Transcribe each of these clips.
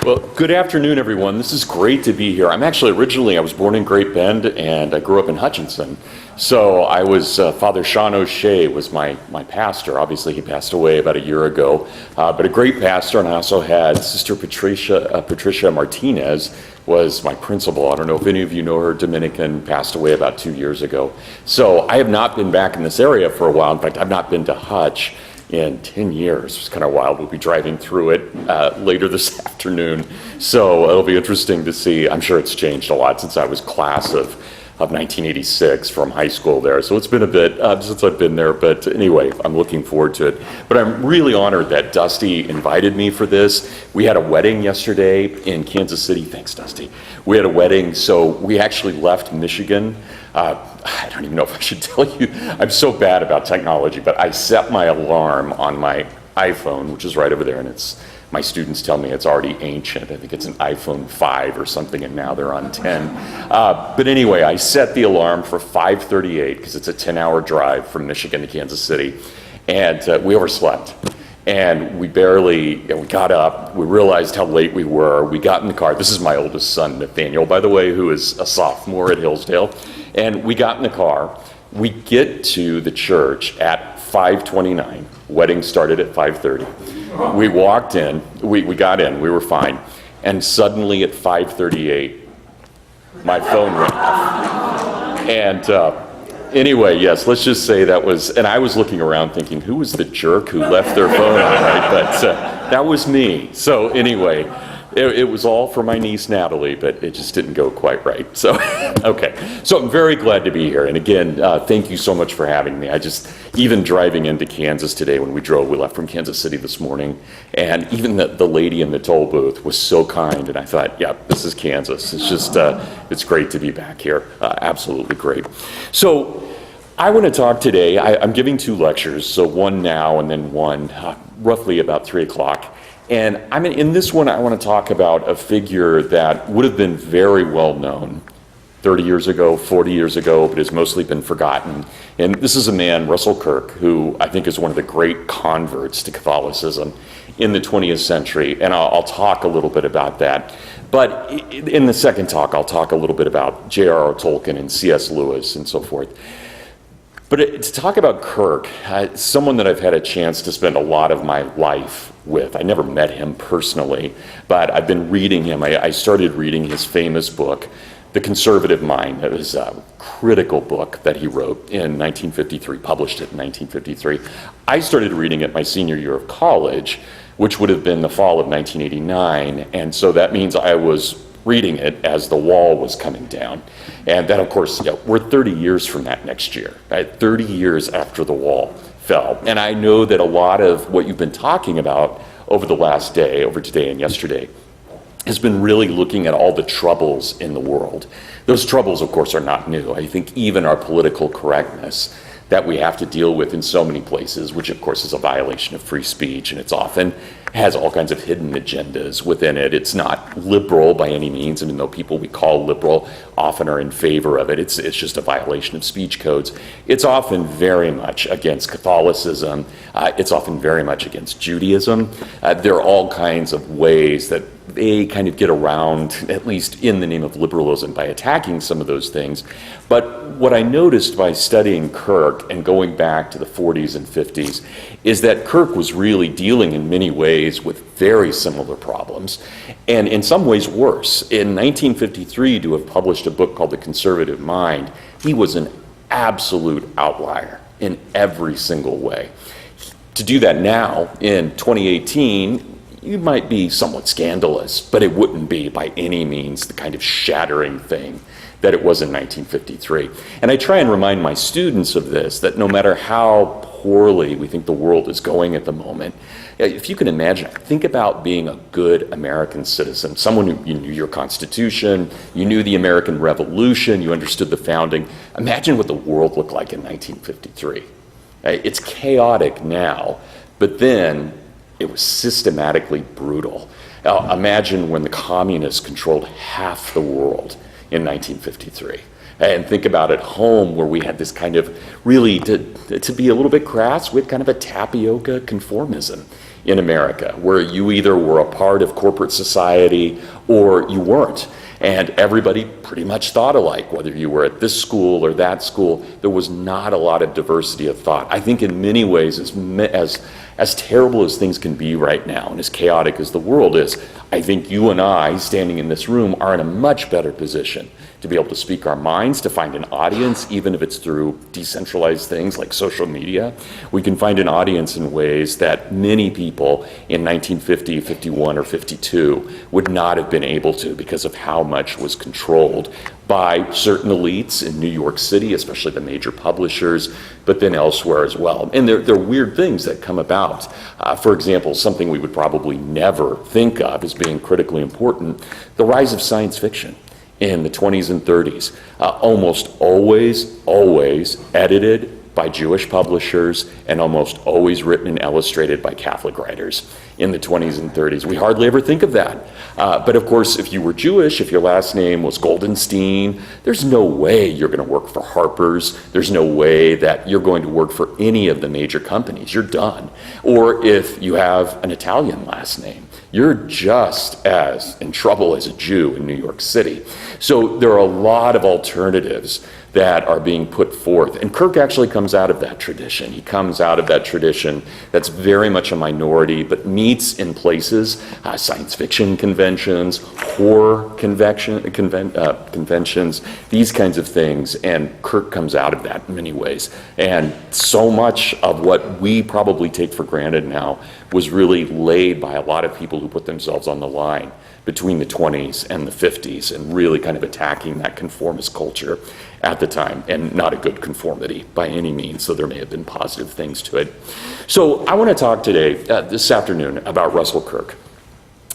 Well, good afternoon, everyone. This is great to be here. I was born in Great Bend, and I grew up in Hutchinson. So Father Sean O'Shea was my pastor. Obviously, he passed away about a year ago, but a great pastor. And I also had Sister Patricia Martinez was my principal. I don't know if any of you know her, Dominican, passed away about 2 years ago. So I have not been back in this area for a while. In fact, I've not been to Hutch in 10 years. It's kind of wild. We'll be driving through it later this afternoon. So it'll be interesting to see. I'm sure it's changed a lot since I was class of 1986 from high school there. So it's been a bit since I've been there. But anyway, I'm looking forward to it. But I'm really honored that Dusty invited me for this. We had a wedding yesterday in Kansas City. Thanks, Dusty. We had a wedding. So we actually left Michigan. I don't even know if I should tell you. I'm so bad about technology, but I set my alarm on my iPhone, which is right over there, and my students tell me it's already ancient. I think it's an iPhone 5 or something, and now they're on 10. But anyway, I set the alarm for 5:38 because it's a 10-hour drive from Michigan to Kansas City, and we overslept. And we got up, we realized how late we were, we got in the car. This is my oldest son, Nathaniel, by the way, who is a sophomore at Hillsdale. And we got in the car, we get to the church at 5:29, wedding started at 5:30. We walked in, we got in, we were fine. And suddenly at 5:38, my phone went off. And anyway, yes, let's just say and I was looking around thinking, who was the jerk who left their phone on, right? But that was me. So anyway, it was all for my niece, Natalie, but it just didn't go quite right. So, okay. So I'm very glad to be here. And again, thank you so much for having me. Even driving into Kansas today when we left from Kansas City this morning, and even the lady in the toll booth was so kind, and I thought, yeah, this is Kansas. It's just, it's great to be back here. Absolutely great. So I want to talk today, I'm giving 2 lectures, so one now and then one roughly about 3 o'clock. And in this one, I want to talk about a figure that would have been very well known 30 years ago, 40 years ago, but has mostly been forgotten. And this is a man, Russel Kirk, who I think is one of the great converts to Catholicism in the 20th century. And I'll talk a little bit about that. But in the second talk, I'll talk a little bit about J.R.R. Tolkien and C.S. Lewis and so forth. But to talk about Kirk, someone that I've had a chance to spend a lot of my life with. I never met him personally, but I've been reading him. I started reading his famous book, The Conservative Mind. It was a critical book that he wrote in 1953, published it in 1953. I started reading it my senior year of college, which would have been the fall of 1989, and so that means I was reading it as the wall was coming down. And then, of course, we're 30 years from that next year, right? 30 years after the wall fell. And I know that a lot of what you've been talking about over today and yesterday, has been really looking at all the troubles in the world. Those troubles, of course, are not new. I think even our political correctness that we have to deal with in so many places, which of course is a violation of free speech, and it's often has all kinds of hidden agendas within it. It's not liberal by any means, even though people we call liberal often are in favor of it. It's just a violation of speech codes. It's often very much against Catholicism. It's often very much against Judaism. There are all kinds of ways that they kind of get around, at least in the name of liberalism, by attacking some of those things. But what I noticed by studying Kirk and going back to the 40s and 50s is that Kirk was really dealing in many ways with very similar problems, and in some ways worse. In 1953, to have published a book called The Conservative Mind, he was an absolute outlier in every single way. To do that now, in 2018, you might be somewhat scandalous, but it wouldn't be by any means the kind of shattering thing that it was in 1953. And I try and remind my students of this, that no matter how poorly we think the world is going at the moment, if you can imagine, think about being a good American citizen, someone who you knew your Constitution, you knew the American Revolution, you understood the founding. Imagine what the world looked like in 1953. It's chaotic now, but then it was systematically brutal. Now, imagine when the communists controlled half the world in 1953. And think about at home where we had this kind of really, to be a little bit crass, we had kind of a tapioca conformism in America, where you either were a part of corporate society or you weren't. And everybody pretty much thought alike, whether you were at this school or that school. There was not a lot of diversity of thought. I think in many ways, as terrible as things can be right now and as chaotic as the world is, I think you and I, standing in this room, are in a much better position to be able to speak our minds, to find an audience, even if it's through decentralized things like social media. We can find an audience in ways that many people in 1950, 51, or 52 would not have been able to because of how much was controlled by certain elites in New York City, especially the major publishers, but then elsewhere as well. And there are weird things that come about. For example, something we would probably never think of as being critically important, the rise of science fiction in the 20s and 30s, almost always edited by Jewish publishers and almost always written and illustrated by Catholic writers in the 20s and 30s. We hardly ever think of that. But of course, if you were Jewish, if your last name was Goldenstein, there's no way you're going to work for Harper's. There's no way that you're going to work for any of the major companies. You're done. Or if you have an Italian last name, you're just as in trouble as a Jew in New York City. So there are a lot of alternatives that are being put forth. And Kirk actually comes out of that tradition. He comes out of that tradition that's very much a minority, but meets in places, science fiction conventions, horror conventions, these kinds of things. And Kirk comes out of that in many ways. And so much of what we probably take for granted now was really laid by a lot of people who put themselves on the line between the 20s and the 50s and really kind of attacking that conformist culture at the time, and not a good conformity by any means, so there may have been positive things to it. So I want to talk today, this afternoon, about Russel Kirk.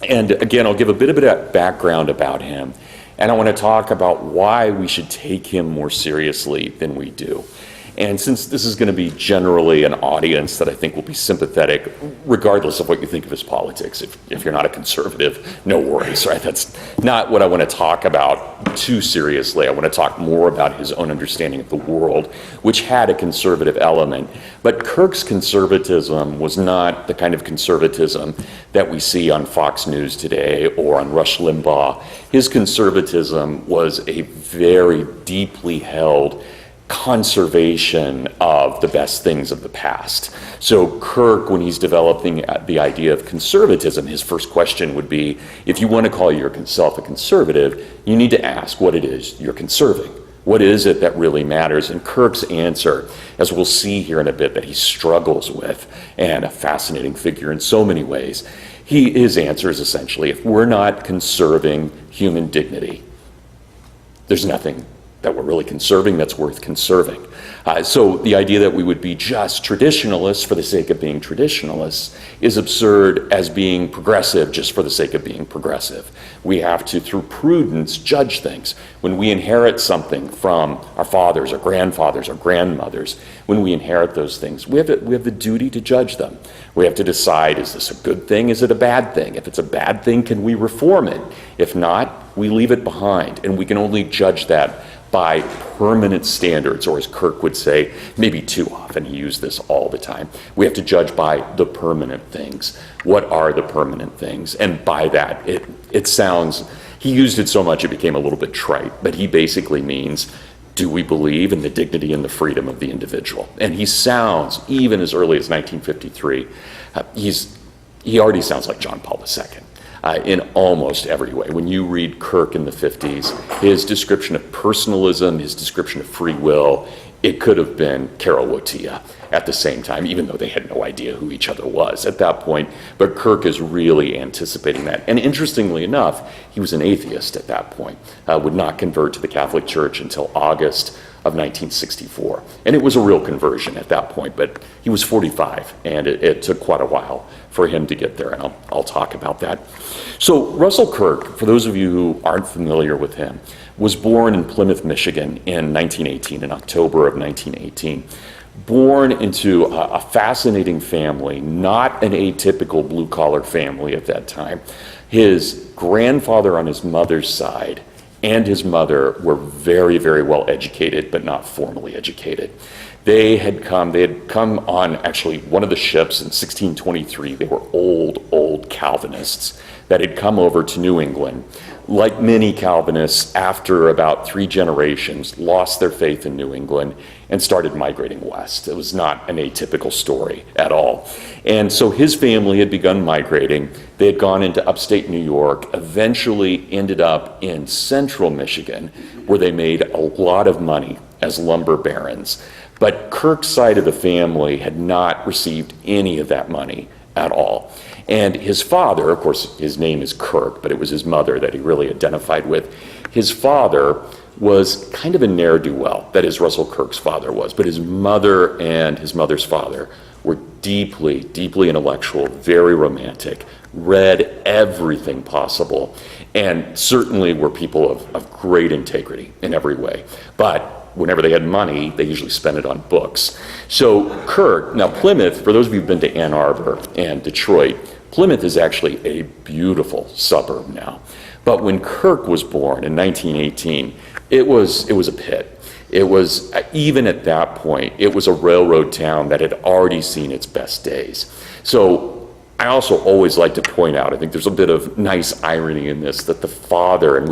And again, I'll give a bit of a background about him, and I want to talk about why we should take him more seriously than we do. And since this is going to be generally an audience that I think will be sympathetic, regardless of what you think of his politics, if you're not a conservative, no worries, right? That's not what I want to talk about too seriously. I want to talk more about his own understanding of the world, which had a conservative element. But Kirk's conservatism was not the kind of conservatism that we see on Fox News today or on Rush Limbaugh. His conservatism was a very deeply held conservation of the best things of the past. So Kirk, when he's developing the idea of conservatism, his first question would be, if you want to call yourself a conservative, you need to ask what it is you're conserving. What is it that really matters? And Kirk's answer, as we'll see here in a bit, that he struggles with, and a fascinating figure in so many ways, his answer is essentially, if we're not conserving human dignity, there's nothing that we're really conserving that's worth conserving. So the idea that we would be just traditionalists for the sake of being traditionalists is absurd as being progressive just for the sake of being progressive. We have to, through prudence, judge things. When we inherit something from our fathers, our grandfathers, our grandmothers, when we inherit those things, we have the duty to judge them. We have to decide, is this a good thing? Is it a bad thing? If it's a bad thing, can we reform it? If not, we leave it behind, and we can only judge that by permanent standards, or as Kirk would say, maybe too often, he used this all the time. We have to judge by the permanent things. What are the permanent things? And by that, it sounds, he used it so much it became a little bit trite, but he basically means, do we believe in the dignity and the freedom of the individual? And he sounds, even as early as 1953, he already sounds like John Paul II. In almost every way. When you read Kirk in the 50s, his description of personalism, his description of free will, it could have been Karol Wojtyła at the same time, even though they had no idea who each other was at that point. But Kirk is really anticipating that. And interestingly enough, he was an atheist at that point, would not convert to the Catholic Church until August of 1964. And it was a real conversion at that point, but he was 45, and it took quite a while for him to get there, and I'll talk about that. So Russel Kirk, for those of you who aren't familiar with him, was born in Plymouth, Michigan in 1918, in October of 1918. Born into a fascinating family, not an atypical blue-collar family at that time. His grandfather on his mother's side and his mother were very, very well educated, but not formally educated. They had come on actually one of the ships in 1623. They were old Calvinists that had come over to New England. Like many Calvinists, after about 3 generations, lost their faith in New England and started migrating west. It was not an atypical story at all. And so his family had begun migrating. They had gone into upstate New York, eventually ended up in central Michigan, where they made a lot of money as lumber barons. But Kirk's side of the family had not received any of that money at all. And his father, of course, his name is Kirk, but it was his mother that he really identified with. His father was kind of a ne'er-do-well, that is, Russell Kirk's father was, but his mother and his mother's father were deeply intellectual, very romantic, read everything possible, and certainly were people of great integrity in every way. But whenever they had money, they usually spent it on books. So Kirk, now Plymouth, for those of you who've been to Ann Arbor and Detroit, Plymouth is actually a beautiful suburb now. But when Kirk was born in 1918, it was a pit. It was, even at that point, it was a railroad town that had already seen its best days. So I also always like to point out, I think there's a bit of nice irony in this, that the father, and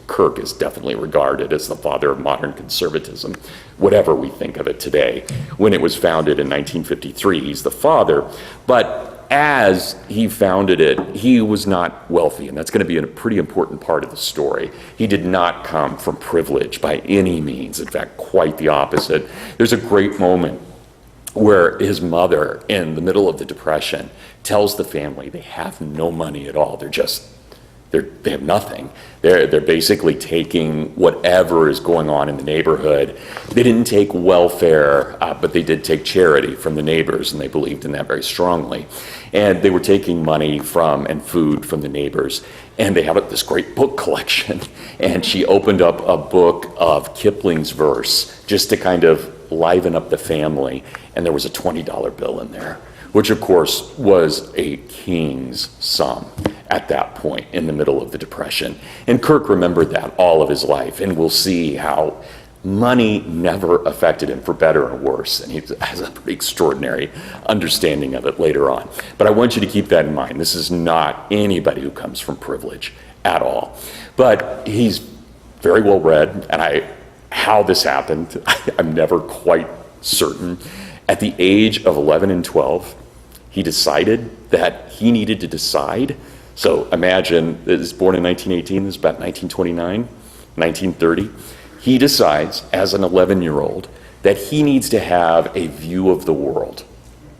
Kirk is definitely regarded as the father of modern conservatism, whatever we think of it today. When it was founded in 1953, he's the father. But as he founded it, he was not wealthy, and that's going to be a pretty important part of the story. He did not come from privilege by any means. In fact, quite the opposite. There's a great moment where his mother, in the middle of the Depression, tells the family they have no money at all. They have nothing. They're basically taking whatever is going on in the neighborhood. They didn't take welfare, but they did take charity from the neighbors, and they believed in that very strongly. And they were taking money and food from the neighbors. And they have this great book collection. And she opened up a book of Kipling's verse just to kind of liven up the family. And there was a $20 bill in there, which of course was a king's sum at that point in the middle of the Depression. And Kirk remembered that all of his life, and we'll see how money never affected him for better or worse, and he has a pretty extraordinary understanding of it later on. But I want you to keep that in mind. This is not anybody who comes from privilege at all. But he's very well read, and how this happened, I'm never quite certain. At the age of 11 and 12, he decided that he needed to decide. So imagine, this is born in 1918, this is about 1929, 1930. He decides, as an 11-year-old, that he needs to have a view of the world,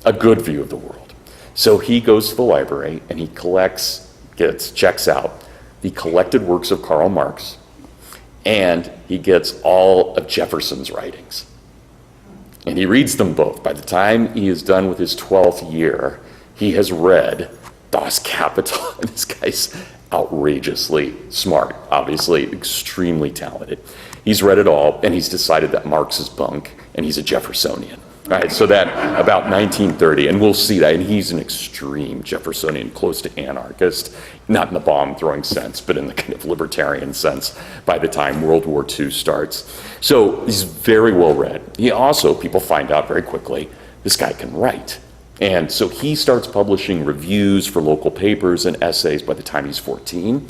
a good view of the world. So he goes to the library and he checks out the collected works of Karl Marx, and he gets all of Jefferson's writings. And he reads them both. By the time he is done with his 12th year, he has read Das Kapital. And this guy's outrageously smart, obviously extremely talented. He's read it all, and he's decided that Marx is bunk, and he's a Jeffersonian. All right, so that about 1930, and we'll see that, and he's an extreme Jeffersonian, close to anarchist, not in the bomb-throwing sense, but in the kind of libertarian sense by the time World War II starts. So he's very well read. He also, people find out very quickly, this guy can write. And so he starts publishing reviews for local papers and essays by the time he's 14.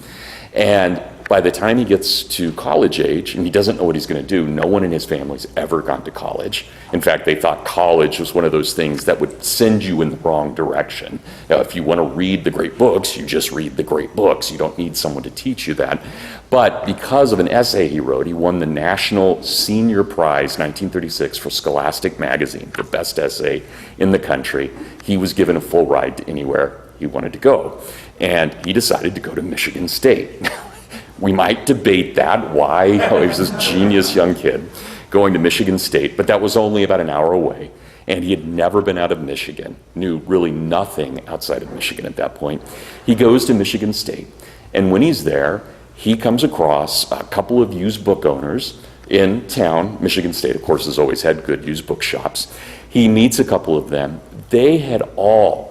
And by the time he gets to college age, and he doesn't know what he's going to do, no one in his family's ever gone to college. In fact, they thought college was one of those things that would send you in the wrong direction. Now, if you want to read the great books, you just read the great books. You don't need someone to teach you that. But because of an essay he wrote, he won the National Senior Prize 1936 for Scholastic Magazine, the best essay in the country. He was given a full ride to anywhere he wanted to go. And he decided to go to Michigan State. We might debate that, why he's this genius young kid going to Michigan State, but that was only about an hour away, and he had never been out of Michigan, knew really nothing outside of Michigan at that point. He goes to Michigan State, and when he's there, he comes across a couple of used book owners in town. Michigan State, of course, has always had good used book shops. He meets a couple of them. They had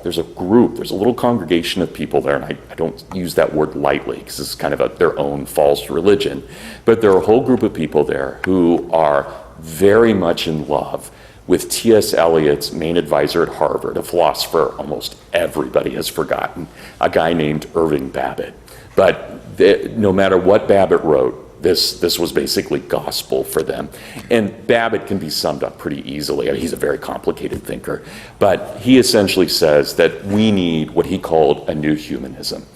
there's a little congregation of people there, and I don't use that word lightly because it's kind of their own false religion, but there are a whole group of people there who are very much in love with T.S. Eliot's main advisor at Harvard, a philosopher almost everybody has forgotten, a guy named Irving Babbitt. But no matter what Babbitt wrote, this was basically gospel for them. And Babbitt can be summed up pretty easily. I mean, he's a very complicated thinker. But he essentially says that we need what he called a new humanism.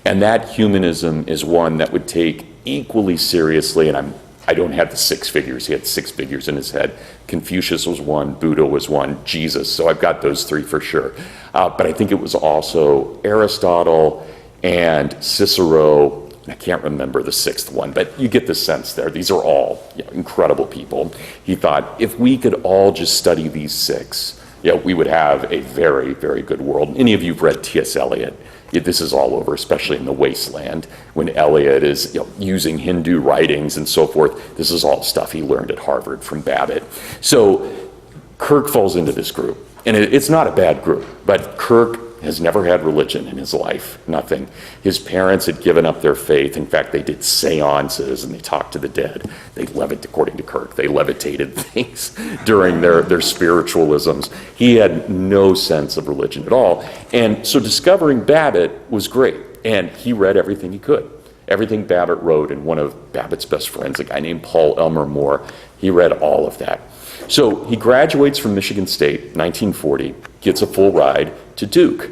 And that humanism is one that would take equally seriously, and I don't have the six figures. He had six figures in his head. Confucius was one, Buddha was one, Jesus. So I've got those three for sure. But I think it was also Aristotle and Cicero. I can't remember the sixth one, but you get the sense there. These are all incredible people. He thought if we could all just study these six, we would have a very, very good world. Any of you have read T.S. Eliot? This is all over, especially in The Wasteland, when Eliot is using Hindu writings and so forth. This is all stuff he learned at Harvard from Babbitt. So Kirk falls into this group, and it's not a bad group, but Kirk has never had religion in his life, nothing. His parents had given up their faith. In fact, they did seances and they talked to the dead. According to Kirk, they levitated things during their spiritualisms. He had no sense of religion at all. And so discovering Babbitt was great. And he read everything he could. Everything Babbitt wrote, and one of Babbitt's best friends, a guy named Paul Elmer Moore, he read all of that. So he graduates from Michigan State, 1940, gets a full ride to Duke,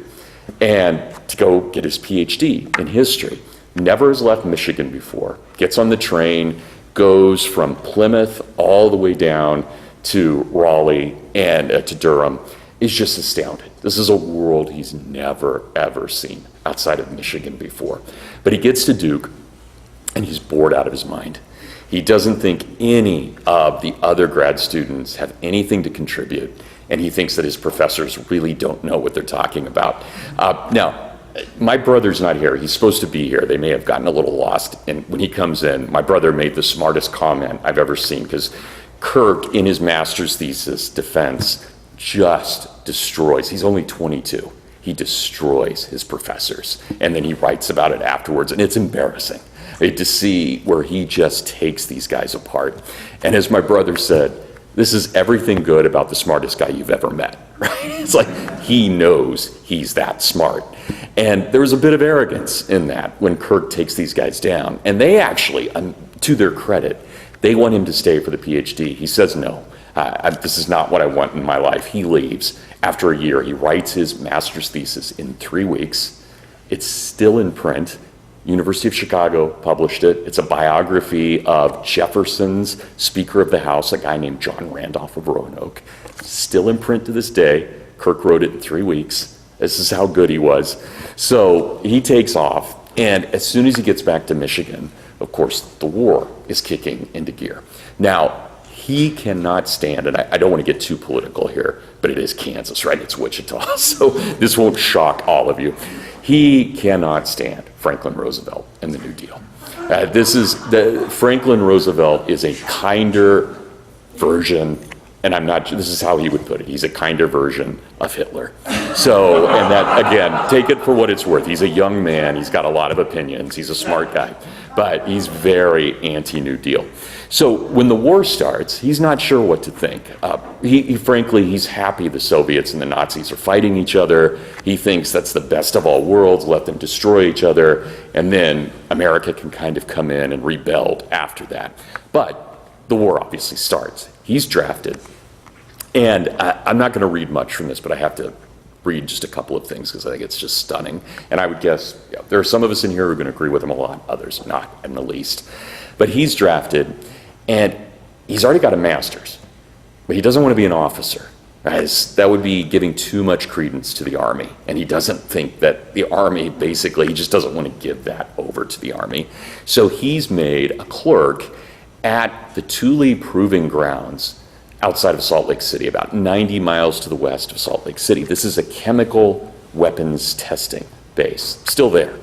and to go get his PhD in history. Never has left Michigan before. Gets on the train, goes from Plymouth all the way down to Raleigh and to Durham. Is just astounded. This is a world he's never, ever seen outside of Michigan before. But he gets to Duke, and he's bored out of his mind. He doesn't think any of the other grad students have anything to contribute, and he thinks that his professors really don't know what they're talking about. Now, my brother's not here. He's supposed to be here. They may have gotten a little lost, and when he comes in, my brother made the smartest comment I've ever seen, because Kirk, in his master's thesis defense, just destroys. He's only 22. He destroys his professors, and then he writes about it afterwards, and it's embarrassing to see where he just takes these guys apart. And as my brother said, this is everything good about the smartest guy you've ever met, right? It's like he knows he's that smart. And there was a bit of arrogance in that when Kirk takes these guys down. And they actually, to their credit, they want him to stay for the PhD. He says, no, this is not what I want in my life. He leaves. After a year, he writes his master's thesis in 3 weeks. It's still in print. University of Chicago published it. It's a biography of Jefferson's Speaker of the House, a guy named John Randolph of Roanoke. Still in print to this day. Kirk wrote it in 3 weeks. This is how good he was. So he takes off, and as soon as he gets back to Michigan, of course, the war is kicking into gear. Now, he cannot stand, and I don't want to get too political here, but it is Kansas, right? It's Wichita, so this won't shock all of you. He cannot stand Franklin Roosevelt and the New Deal. Franklin Roosevelt is a kinder version, and this is how he would put it, he's a kinder version of Hitler. So, and that, again, take it for what it's worth. He's a young man, he's got a lot of opinions, he's a smart guy, but he's very anti-New Deal. So when the war starts, he's not sure what to think. Frankly, he's happy the Soviets and the Nazis are fighting each other. He thinks that's the best of all worlds, let them destroy each other, and then America can kind of come in and rebuild after that. But the war obviously starts. He's drafted. And I'm not going to read much from this, but I have to read just a couple of things because I think it's just stunning. And I would guess there are some of us in here who are going to agree with him a lot, others not in the least. But he's drafted, and he's already got a master's, but he doesn't want to be an officer. That would be giving too much credence to the Army, and he doesn't think that the Army, basically, he just doesn't want to give that over to the Army. So he's made a clerk at the Thule Proving Grounds outside of Salt Lake City, about 90 miles to the west of Salt Lake City. This is a chemical weapons testing base, still there.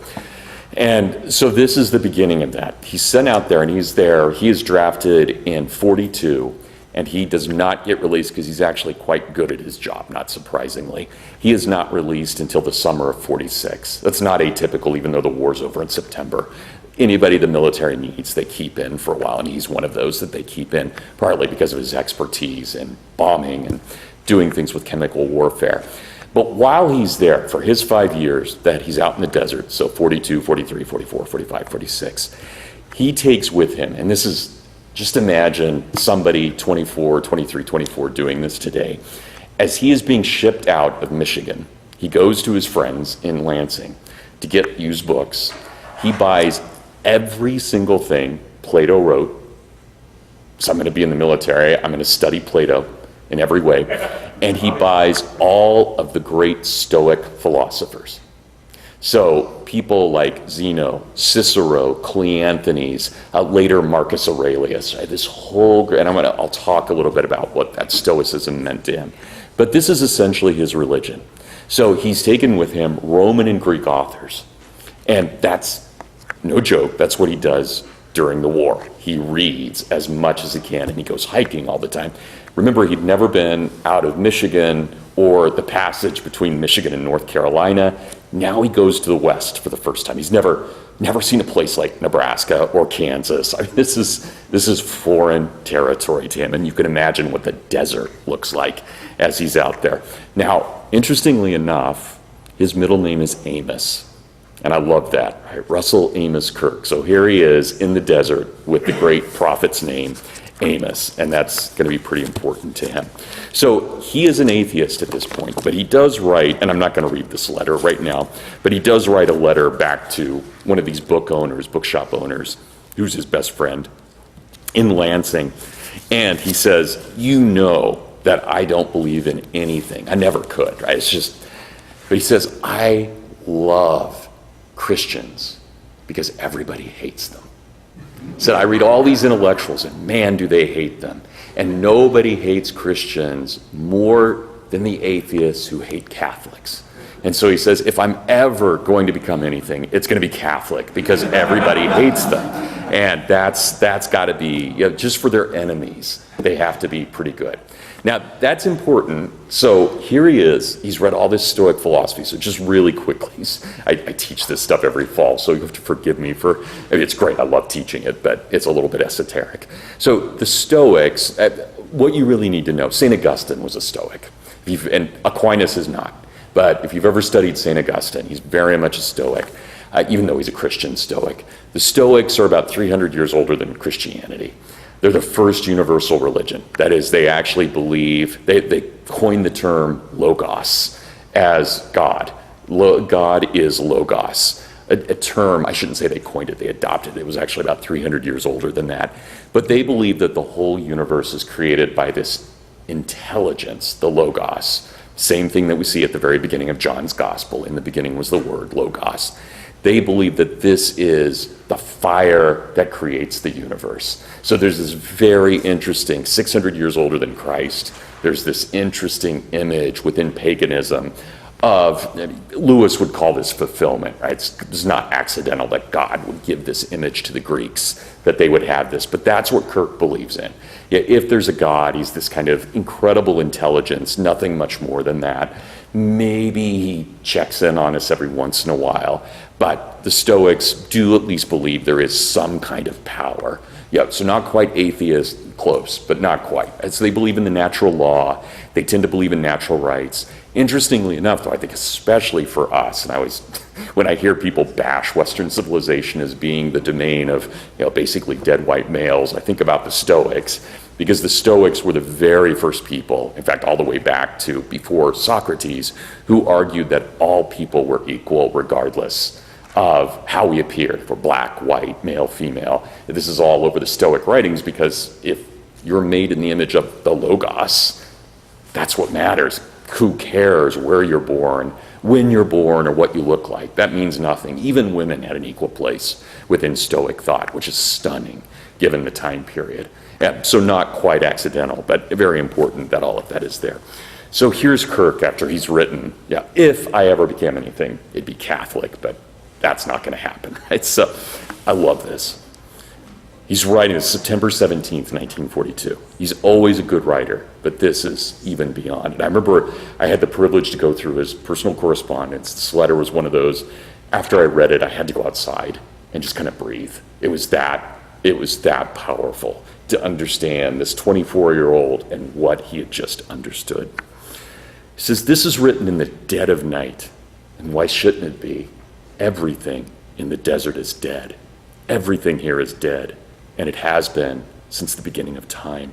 And so this is the beginning of that. He's sent out there, and he's there. He is drafted in 42, and he does not get released because he's actually quite good at his job, not surprisingly. He is not released until the summer of 46. That's not atypical, even though the war's over in September. anybody the military needs, they keep in for a while, and he's one of those that they keep in, partly because of his expertise in bombing and doing things with chemical warfare. But while he's there, for his 5 years that he's out in the desert, so 42, 43, 44, 45, 46, he takes with him, and this is, just imagine somebody 24, 23, 24 doing this today. As he is being shipped out of Michigan, he goes to his friends in Lansing to get used books. He buys every single thing Plato wrote. So I'm going to be in the military. I'm going to study Plato in every way. And he buys all of the great Stoic philosophers. So people like Zeno, Cicero, Cleanthes, later Marcus Aurelius, right? This whole, and I'll talk a little bit about what that Stoicism meant to him. But this is essentially his religion. So he's taken with him Roman and Greek authors. And that's no joke. That's what he does during the war. He reads as much as he can, and he goes hiking all the time. Remember, he'd never been out of Michigan or the passage between Michigan and North Carolina. Now he goes to the West for the first time. He's never seen a place like Nebraska or Kansas. I mean, this is foreign territory to him, and you can imagine what the desert looks like as he's out there. Now, interestingly enough, his middle name is Amos. And I love that, right? Russel Amos Kirk. So here he is in the desert with the great prophet's name, Amos, and that's going to be pretty important to him. So he is an atheist at this point, but he does write, and I'm not going to read this letter right now, but he does write a letter back to one of these bookshop owners, who's his best friend, in Lansing. And he says, you know that I don't believe in anything. I never could, right? But he says, I love Christians because everybody hates them. He said, I read all these intellectuals and man, do they hate them. And nobody hates Christians more than the atheists who hate Catholics. And so he says, if I'm ever going to become anything, it's going to be Catholic because everybody hates them. And that's got to be, just for their enemies, they have to be pretty good. Now, that's important. So here he is. He's read all this Stoic philosophy. So just really quickly, I teach this stuff every fall, so you have to forgive me it's great. I love teaching it, but it's a little bit esoteric. So the Stoics, what you really need to know, St. Augustine was a Stoic, and Aquinas is not. But if you've ever studied St. Augustine, he's very much a Stoic, even though he's a Christian Stoic. The Stoics are about 300 years older than Christianity. They're the first universal religion. That is, they actually believe, they coined the term logos as God. God is logos. A term, I shouldn't say they coined it, they adopted it. It was actually about 300 years older than that. But they believe that the whole universe is created by this intelligence, the logos. Same thing that we see at the very beginning of John's gospel. In the beginning was the word, logos. They believe that this is the fire that creates the universe. So there's this very interesting, 600 years older than Christ, there's this interesting image within paganism of, Lewis would call this fulfillment, right? It's not accidental that God would give this image to the Greeks, that they would have this, but that's what Kirk believes in. Yeah, if there's a God, he's this kind of incredible intelligence, nothing much more than that. Maybe he checks in on us every once in a while, but the Stoics do at least believe there is some kind of power. Yeah, so not quite atheist, close, but not quite. So they believe in the natural law. They tend to believe in natural rights. Interestingly enough, though, I think especially for us, and I always, when I hear people bash Western civilization as being the domain of, basically dead white males, I think about the Stoics, because the Stoics were the very first people, in fact, all the way back to before Socrates, who argued that all people were equal regardless of how we appeared, if we're black, white, male, female. This is all over the Stoic writings, because if you're made in the image of the Logos, that's what matters. Who cares where you're born, when you're born, or what you look like? That means nothing. Even women had an equal place within Stoic thought, which is stunning given the time period. So not quite accidental, but very important that all of that is there. So here's Kirk after he's written, if I ever became anything, it'd be Catholic, but that's not going to happen. Right? So I love this. He's writing this September 17th, 1942. He's always a good writer, but this is even beyond. And I remember I had the privilege to go through his personal correspondence. This letter was one of those, after I read it, I had to go outside and just kind of breathe. It was that powerful to understand this 24-year-old and what he had just understood. He says, this is written in the dead of night. And why shouldn't it be? Everything in the desert is dead. Everything here is dead, and it has been since the beginning of time.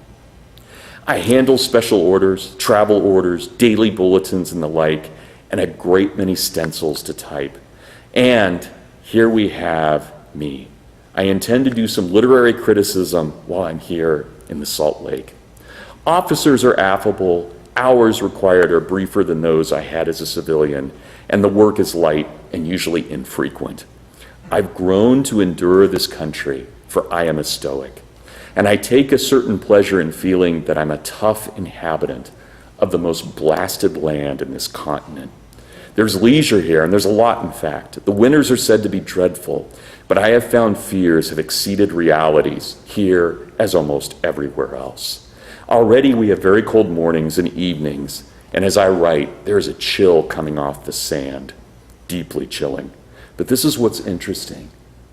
I handle special orders, travel orders, daily bulletins and the like, and a great many stencils to type. And here we have me. I intend to do some literary criticism while I'm here in the Salt Lake. Officers are affable, hours required are briefer than those I had as a civilian, and the work is light and usually infrequent. I've grown to endure this country, for I am a Stoic, and I take a certain pleasure in feeling that I'm a tough inhabitant of the most blasted land in this continent. There's leisure here, and there's a lot, in fact. The winters are said to be dreadful, but I have found fears have exceeded realities here as almost everywhere else. Already we have very cold mornings and evenings, and as I write, there is a chill coming off the sand, deeply chilling. But this is what's interesting.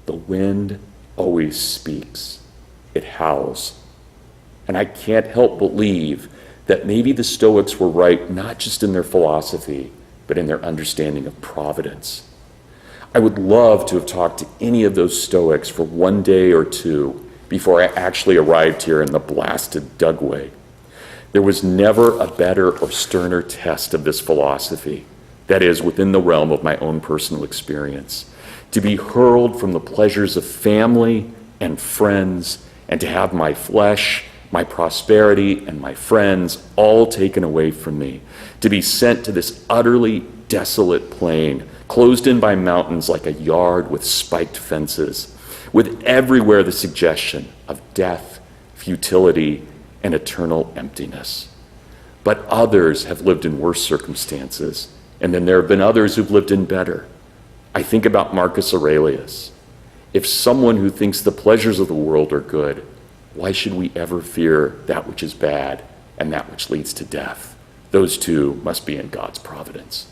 The wind always speaks. It howls. And I can't help believe that maybe the Stoics were right, not just in their philosophy, but in their understanding of providence. I would love to have talked to any of those Stoics for one day or two before I actually arrived here in the blasted Dugway. There was never a better or sterner test of this philosophy, that is, within the realm of my own personal experience, to be hurled from the pleasures of family and friends, and to have my flesh, my prosperity, and my friends all taken away from me, to be sent to this utterly desolate plain, closed in by mountains like a yard with spiked fences, with everywhere the suggestion of death, futility, and eternal emptiness. But others have lived in worse circumstances, and then there have been others who've lived in better. I think about Marcus Aurelius. If someone who thinks the pleasures of the world are good, why should we ever fear that which is bad and that which leads to death? Those two must be in God's providence.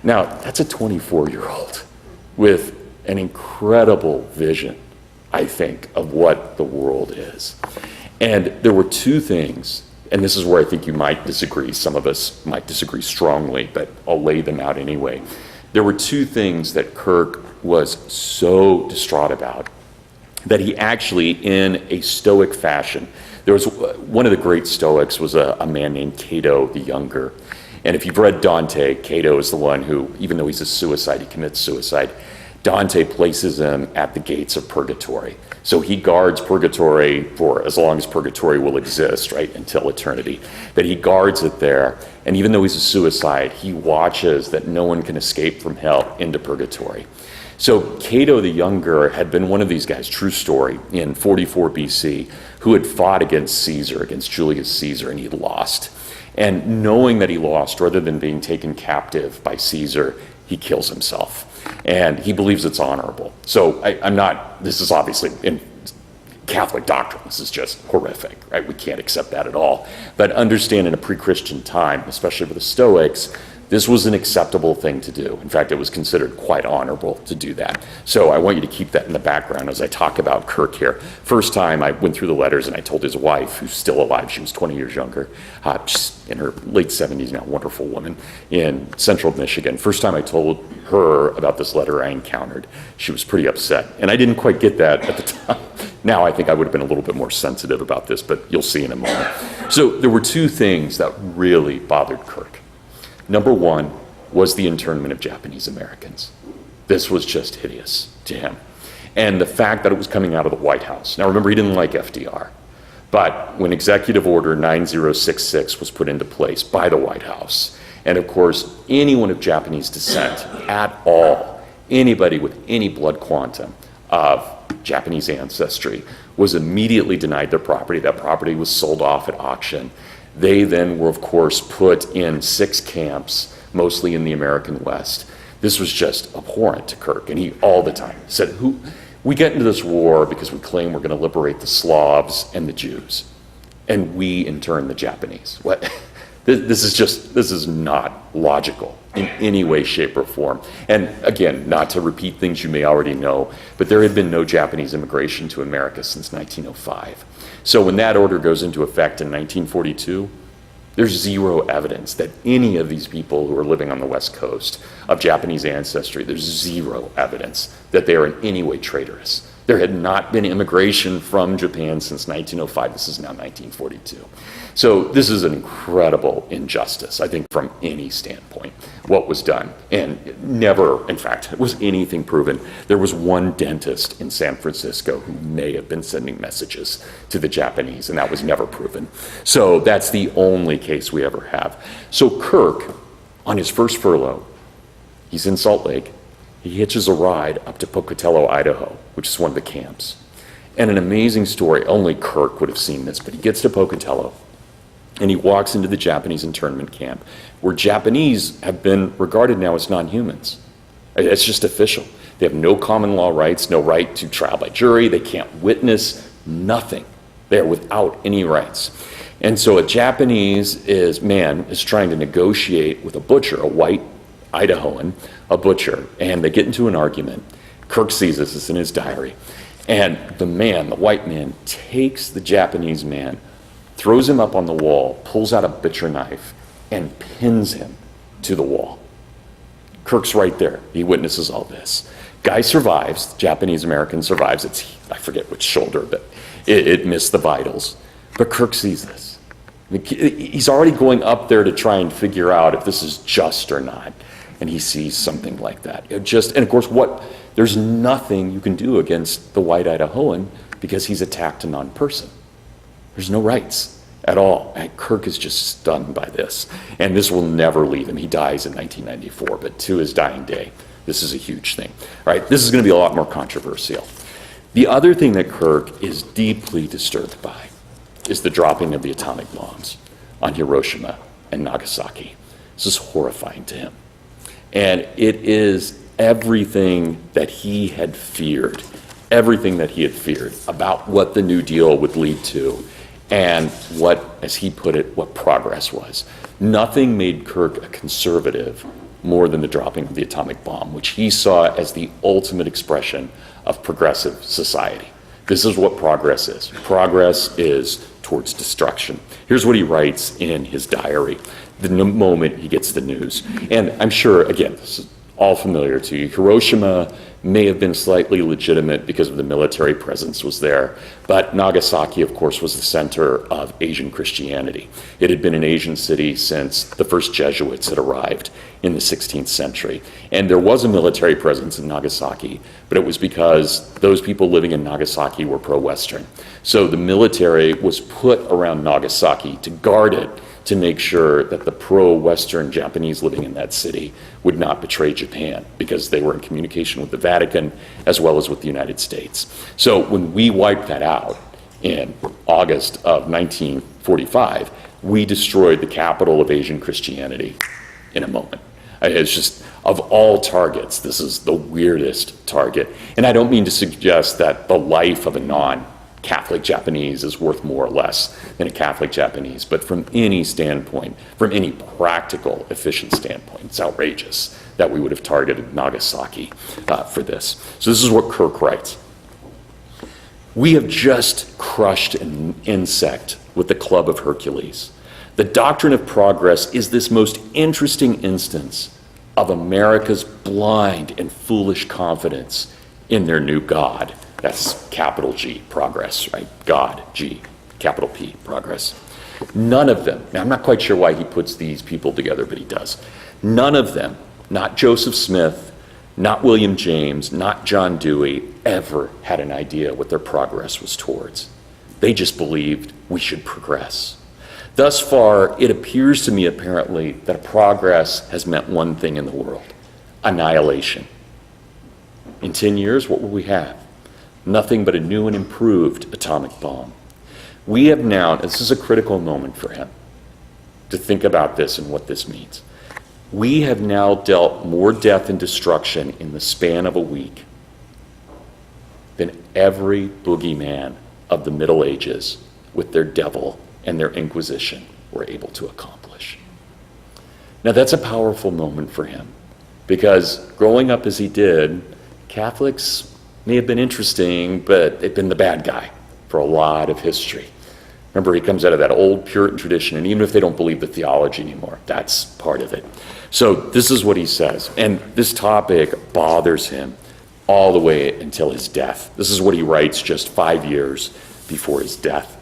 Now, that's a 24-year-old with an incredible vision, I think, of what the world is. And there were two things, and this is where I think you might disagree. Some of us might disagree strongly, but I'll lay them out anyway. There were two things that Kirk was so distraught about that he actually, in a Stoic fashion, there was one of the great Stoics was a man named Cato the Younger. And if you've read Dante, Cato is the one who, even though he's a suicide, he commits suicide. Dante places him at the gates of purgatory. So he guards purgatory for as long as purgatory will exist, right, until eternity. But he guards it there, and even though he's a suicide, he watches that no one can escape from hell into purgatory. So Cato the Younger had been one of these guys, true story, in 44 BC, who had fought against Caesar, against Julius Caesar, and he'd lost. And knowing that he lost, rather than being taken captive by Caesar, he kills himself. And he believes it's honorable. So this is obviously in Catholic doctrine, this is just horrific, right? We can't accept that at all. But understand in a pre-Christian time, especially for the Stoics, this was an acceptable thing to do. In fact, it was considered quite honorable to do that. So I want you to keep that in the background as I talk about Kirk here. First time I went through the letters and I told his wife, who's still alive, she was 20 years younger, she's in her late 70s now, wonderful woman, in central Michigan. First time I told her about this letter I encountered, she was pretty upset. And I didn't quite get that at the time. Now I think I would have been a little bit more sensitive about this, but you'll see in a moment. So there were two things that really bothered Kirk. Number one was the internment of Japanese Americans. This was just hideous to him. And the fact that it was coming out of the White House. Now remember, he didn't like FDR. But when Executive Order 9066 was put into place by the White House, and of course, anyone of Japanese descent at all, anybody with any blood quantum of Japanese ancestry, was immediately denied their property. That property was sold off at auction. They then were, of course, put in 6 camps, mostly in the American West. This was just abhorrent to Kirk, and he all the time said, we get into this war because we claim we're going to liberate the Slavs and the Jews, and we, in turn, the Japanese. What? This is not logical in any way, shape, or form. And again, not to repeat things you may already know, but there had been no Japanese immigration to America since 1905. So when that order goes into effect in 1942, there's zero evidence that any of these people who are living on the West Coast of Japanese ancestry, there's zero evidence that they are in any way traitorous. There had not been immigration from Japan since 1905. This is now 1942. So this is an incredible injustice, I think, from any standpoint, what was done. And never, in fact, was anything proven. There was one dentist in San Francisco who may have been sending messages to the Japanese, and that was never proven. So that's the only case we ever have. So Kirk, on his first furlough, he's in Salt Lake. He hitches a ride up to Pocatello, Idaho, which is one of the camps. And an amazing story, only Kirk would have seen this, but he gets to Pocatello and he walks into the Japanese internment camp, where Japanese have been regarded now as non-humans. It's just official. They have no common law rights, no right to trial by jury, they can't witness, nothing. They're without any rights. And so a Japanese man is trying to negotiate with a butcher, a white Idahoan, a butcher, and they get into an argument. Kirk sees this, it's in his diary. And the white man, takes the Japanese man, throws him up on the wall, pulls out a butcher knife, and pins him to the wall. Kirk's right there. He witnesses all this. Guy survives, Japanese American survives. I forget which shoulder, but it missed the vitals. But Kirk sees this. He's already going up there to try and figure out if this is just or not. And he sees something like that. And of course, there's nothing you can do against the white Idahoan because he's attacked a non-person. There's no rights at all. And Kirk is just stunned by this. And this will never leave him. He dies in 1994, but to his dying day, this is a huge thing. All right, this is going to be a lot more controversial. The other thing that Kirk is deeply disturbed by is the dropping of the atomic bombs on Hiroshima and Nagasaki. This is horrifying to him. And it is everything that he had feared about what the New Deal would lead to and what, as he put it, what progress was. Nothing made Kirk a conservative more than the dropping of the atomic bomb, which he saw as the ultimate expression of progressive society. This is what progress is. Progress is towards destruction. Here's what he writes in his diary the moment he gets the news. And I'm sure, again, this is all familiar to you. Hiroshima may have been slightly legitimate because of the military presence was there, but Nagasaki, of course, was the center of Asian Christianity. It had been an Asian city since the first Jesuits had arrived in the 16th century. And there was a military presence in Nagasaki, but it was because those people living in Nagasaki were pro-Western. So the military was put around Nagasaki to guard it, to make sure that the pro-Western Japanese living in that city would not betray Japan, because they were in communication with the Vatican as well as with the United States. So when we wiped that out in August of 1945, we destroyed the capital of Asian Christianity in a moment. It's just, of all targets, this is the weirdest target. And I don't mean to suggest that the life of a non-Catholic Japanese is worth more or less than a Catholic Japanese, but from any standpoint, from any practical, efficient standpoint, it's outrageous that we would have targeted Nagasaki for this. So this is what Kirk writes. We have just crushed an insect with the club of Hercules. The doctrine of progress is this most interesting instance of America's blind and foolish confidence in their new God. That's capital G, progress, right? God, G, capital P, progress. None of them, now I'm not quite sure why he puts these people together, but he does. None of them, not Joseph Smith, not William James, not John Dewey, ever had an idea what their progress was towards. They just believed we should progress. Thus far, it appears to me apparently that progress has meant one thing in the world: annihilation. In 10 years, what will we have? Nothing but a new and improved atomic bomb. We have now, this is a critical moment for him, to think about this and what this means. We have now dealt more death and destruction in the span of a week than every boogeyman of the Middle Ages with their devil and their Inquisition were able to accomplish. Now that's a powerful moment for him, because growing up as he did, Catholics may have been interesting, but they've been the bad guy for a lot of history. Remember, he comes out of that old Puritan tradition, and even if they don't believe the theology anymore, that's part of it. So this is what he says, and this topic bothers him all the way until his death. This is what he writes just 5 years before his death.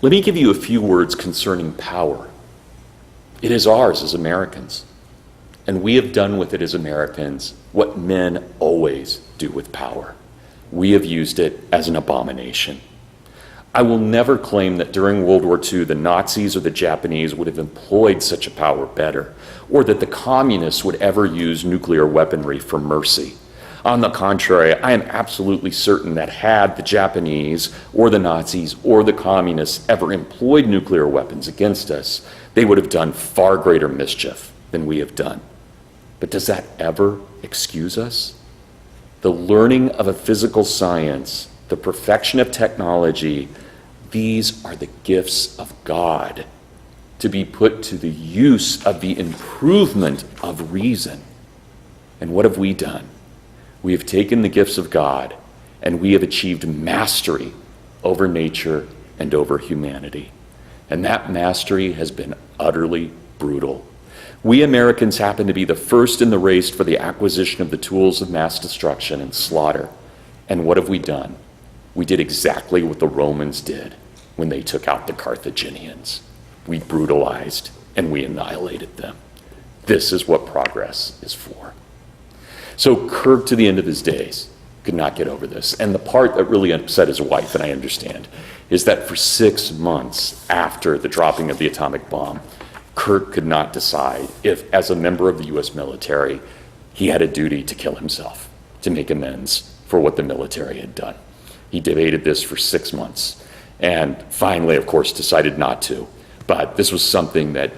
Let me give you a few words concerning power. It is ours as Americans, and we have done with it as Americans what men always do with power. We have used it as an abomination. I will never claim that during World War II the Nazis or the Japanese would have employed such a power better, or that the communists would ever use nuclear weaponry for mercy. On the contrary, I am absolutely certain that had the Japanese or the Nazis or the communists ever employed nuclear weapons against us, they would have done far greater mischief than we have done. But does that ever excuse us? The learning of a physical science, the perfection of technology, these are the gifts of God to be put to the use of the improvement of reason. And what have we done? We have taken the gifts of God and we have achieved mastery over nature and over humanity. And that mastery has been utterly brutal. We Americans happen to be the first in the race for the acquisition of the tools of mass destruction and slaughter. And what have we done? We did exactly what the Romans did when they took out the Carthaginians. We brutalized and we annihilated them. This is what progress is for. So Kirk, to the end of his days, could not get over this. And the part that really upset his wife, and I understand, is that for 6 months after the dropping of the atomic bomb, Kirk could not decide if, as a member of the U.S. military, he had a duty to kill himself, to make amends for what the military had done. He debated this for 6 months, and finally, of course, decided not to. But this was something that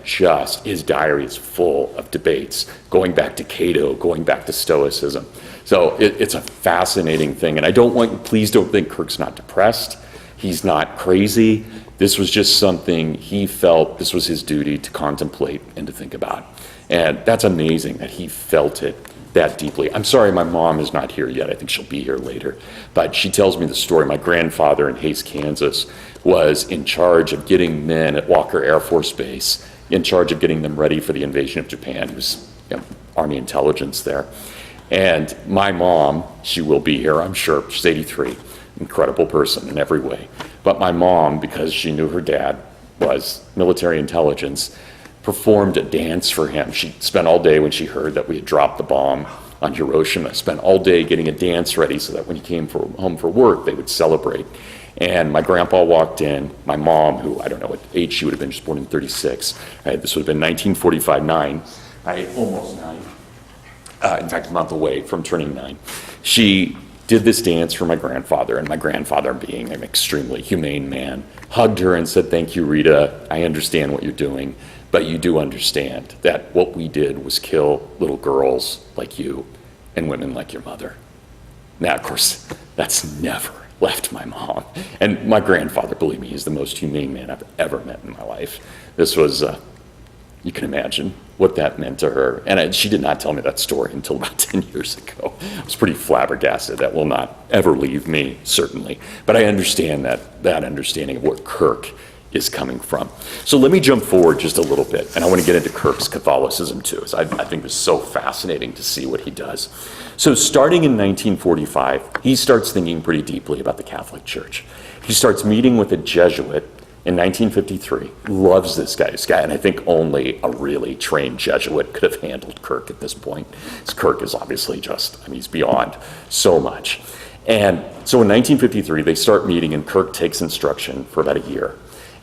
his diary is full of debates, going back to Cato, going back to Stoicism. So it's a fascinating thing, and please don't think Kirk's not depressed. He's not crazy. This was just something he felt this was his duty to contemplate and to think about. And that's amazing that he felt it that deeply. I'm sorry my mom is not here yet. I think she'll be here later. But she tells me the story. My grandfather in Hays, Kansas, was in charge of getting men at Walker Air Force Base, in charge of getting them ready for the invasion of Japan. He was Army intelligence there. And my mom, she will be here, I'm sure, she's 83, incredible person in every way. But my mom, because she knew her dad was military intelligence, performed a dance for him. She spent all day when she heard that we had dropped the bomb on Hiroshima, spent all day getting a dance ready so that when he came home for work, they would celebrate. And my grandpa walked in, my mom, who I don't know what age she would have been, just born in 36. Right? This would have been 1945, almost 9. In fact, a month away from turning 9. She did this dance for my grandfather, and my grandfather, being an extremely humane man, hugged her and said, "Thank you, Rita. I understand what you're doing, but you do understand that what we did was kill little girls like you and women like your mother." Now, of course, that's never left my mom. And my grandfather, believe me, is the most humane man I've ever met in my life. This was, you can imagine what that meant to her. And she did not tell me that story until about 10 years ago. I was pretty flabbergasted. That will not ever leave me, certainly. But I understand that understanding of where Kirk is coming from. So let me jump forward just a little bit, and I want to get into Kirk's Catholicism too. I think it's so fascinating to see what he does. So starting in 1945, he starts thinking pretty deeply about the Catholic Church. He starts meeting with a Jesuit in 1953. Loves this guy, and I think only a really trained Jesuit could have handled Kirk at this point. Kirk is obviously he's beyond so much. And so in 1953, they start meeting, and Kirk takes instruction for about a year.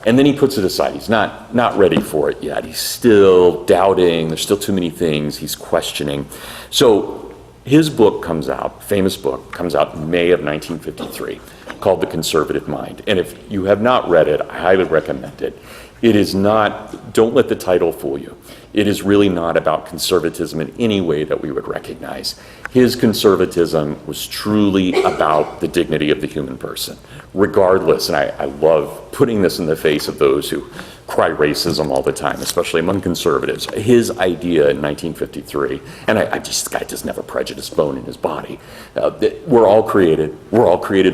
And then he puts it aside. He's not ready for it yet. He's still doubting. There's still too many things. He's questioning. So his book comes out, famous book, comes out in May of 1953, called The Conservative Mind. And if you have not read it, I highly recommend it. It is not, don't let the title fool you. It is really not about conservatism in any way that we would recognize. His conservatism was truly about the dignity of the human person, regardless, and I love putting this in the face of those who cry racism all the time, especially among conservatives. His idea in 1953, and this guy doesn't have a prejudiced bone in his body. We're all created